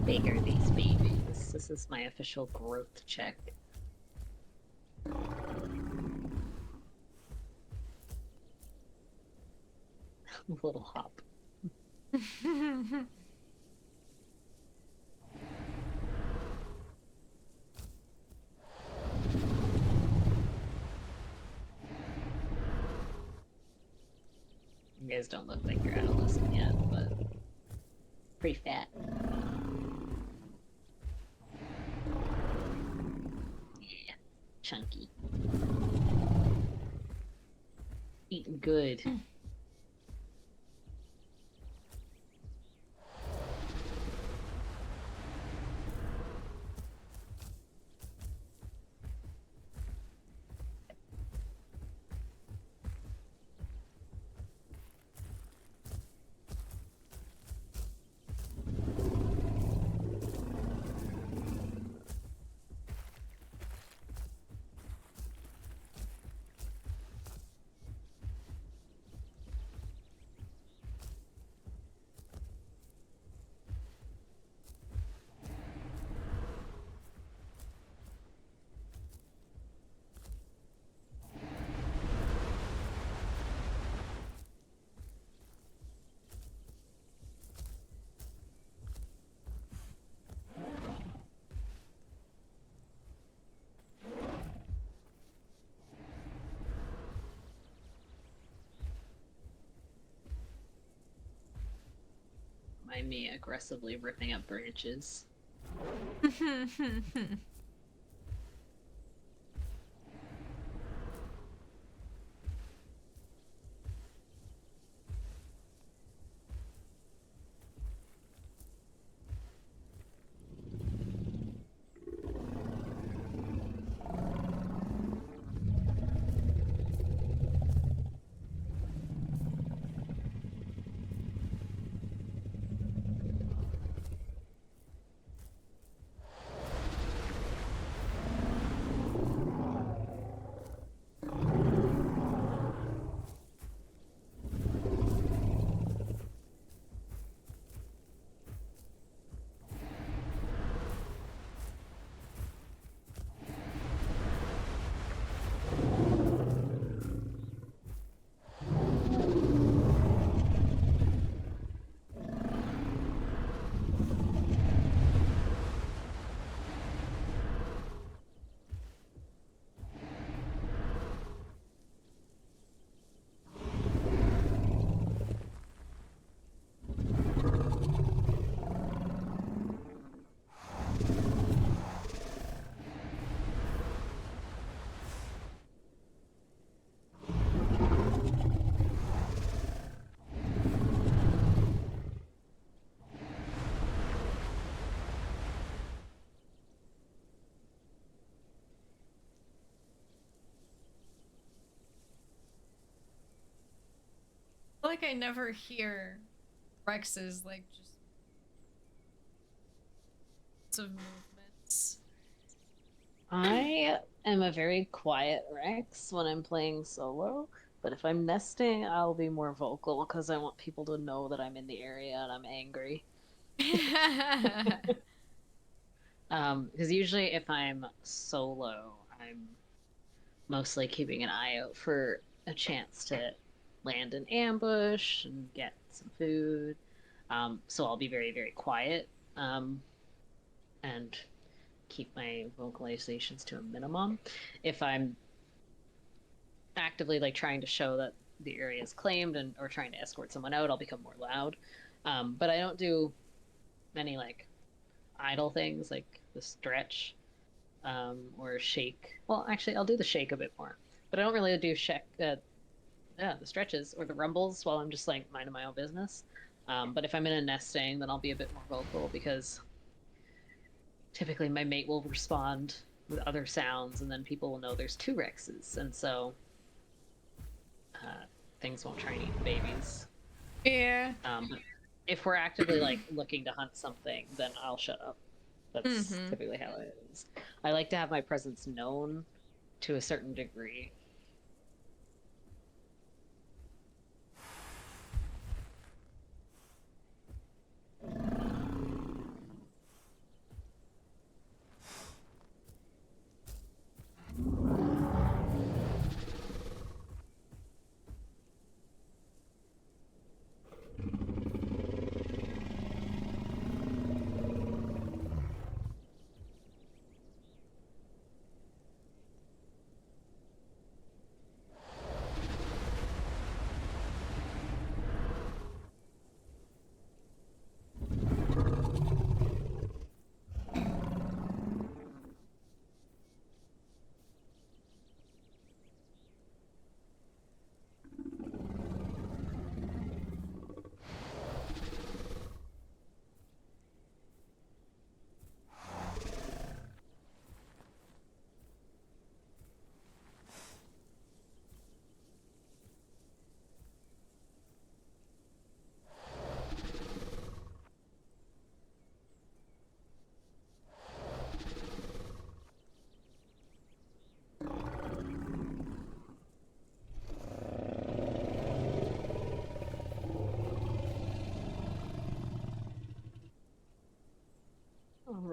big are these babies? This is my official growth check. A little hop. You guys don't look like you're adolescent yet, but pretty fat. Yeah, chunky. Eating good. Mind me aggressively ripping up branches. Like I never hear Rex's like just of movements. I am a very quiet Rex when I'm playing solo, but if I'm nesting, I'll be more vocal because I want people to know that I'm in the area and I'm angry. Because usually if I'm solo, I'm mostly keeping an eye out for a chance to land an ambush and get some food. So I'll be very, very quiet and keep my vocalizations to a minimum. If I'm actively like trying to show that the area is claimed and or trying to escort someone out, I'll become more loud. But I don't do many like idle things like the stretch or shake. Well, actually, I'll do the shake a bit more, but I don't really do the stretches or the rumbles while I'm just like minding my own business. But if I'm in a nesting, then I'll be a bit more vocal because typically my mate will respond with other sounds, and then people will know there's two Rexes, and so things won't try and eat babies. Yeah. But if we're actively like looking to hunt something, then I'll shut up. That's typically how it is. I like to have my presence known to a certain degree.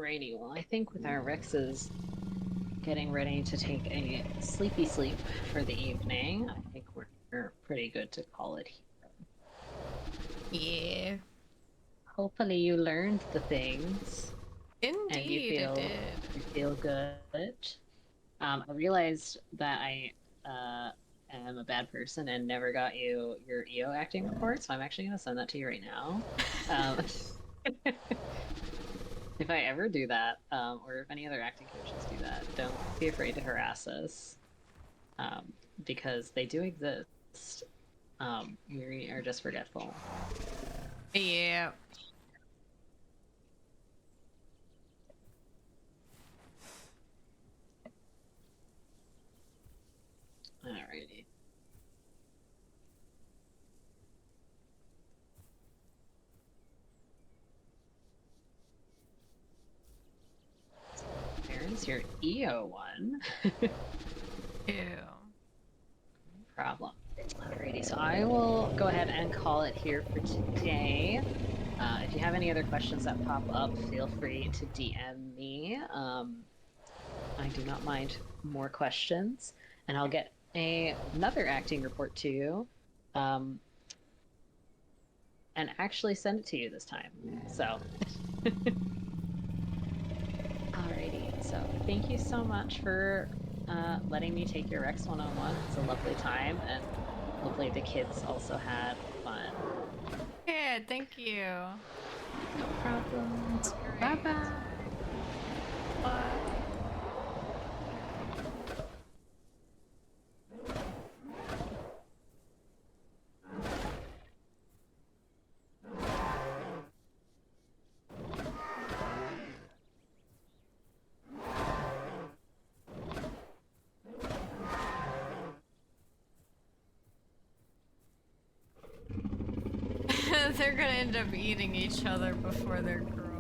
Alrighty, well, I think with our Rexes getting ready to take a sleepy sleep for the evening, I think we're pretty good to call it here. Yeah. Hopefully you learned the things. Indeed, And you it feel good. I realized that I am a bad person and never got you your EO acting report, so I'm actually going to send that to you right now. If I ever do that, or if any other acting coaches do that, don't be afraid to harass us, because they do exist. We are just forgetful. did. Yeah. Alrighty. There's your EO one. Ew. Problem. Alrighty, so I will go ahead and call it here for today. If you have any other questions that pop up, feel free to DM me. I do not mind more questions, and I'll get another acting report to you, and actually send it to you this time. So, alrighty. So thank you so much for letting me take your Rex 101. It's a lovely time, and hopefully the kids also had fun. Yeah, thank you. No problem. That's great. Bye-bye. Bye. They're gonna end up eating each other before they're grown.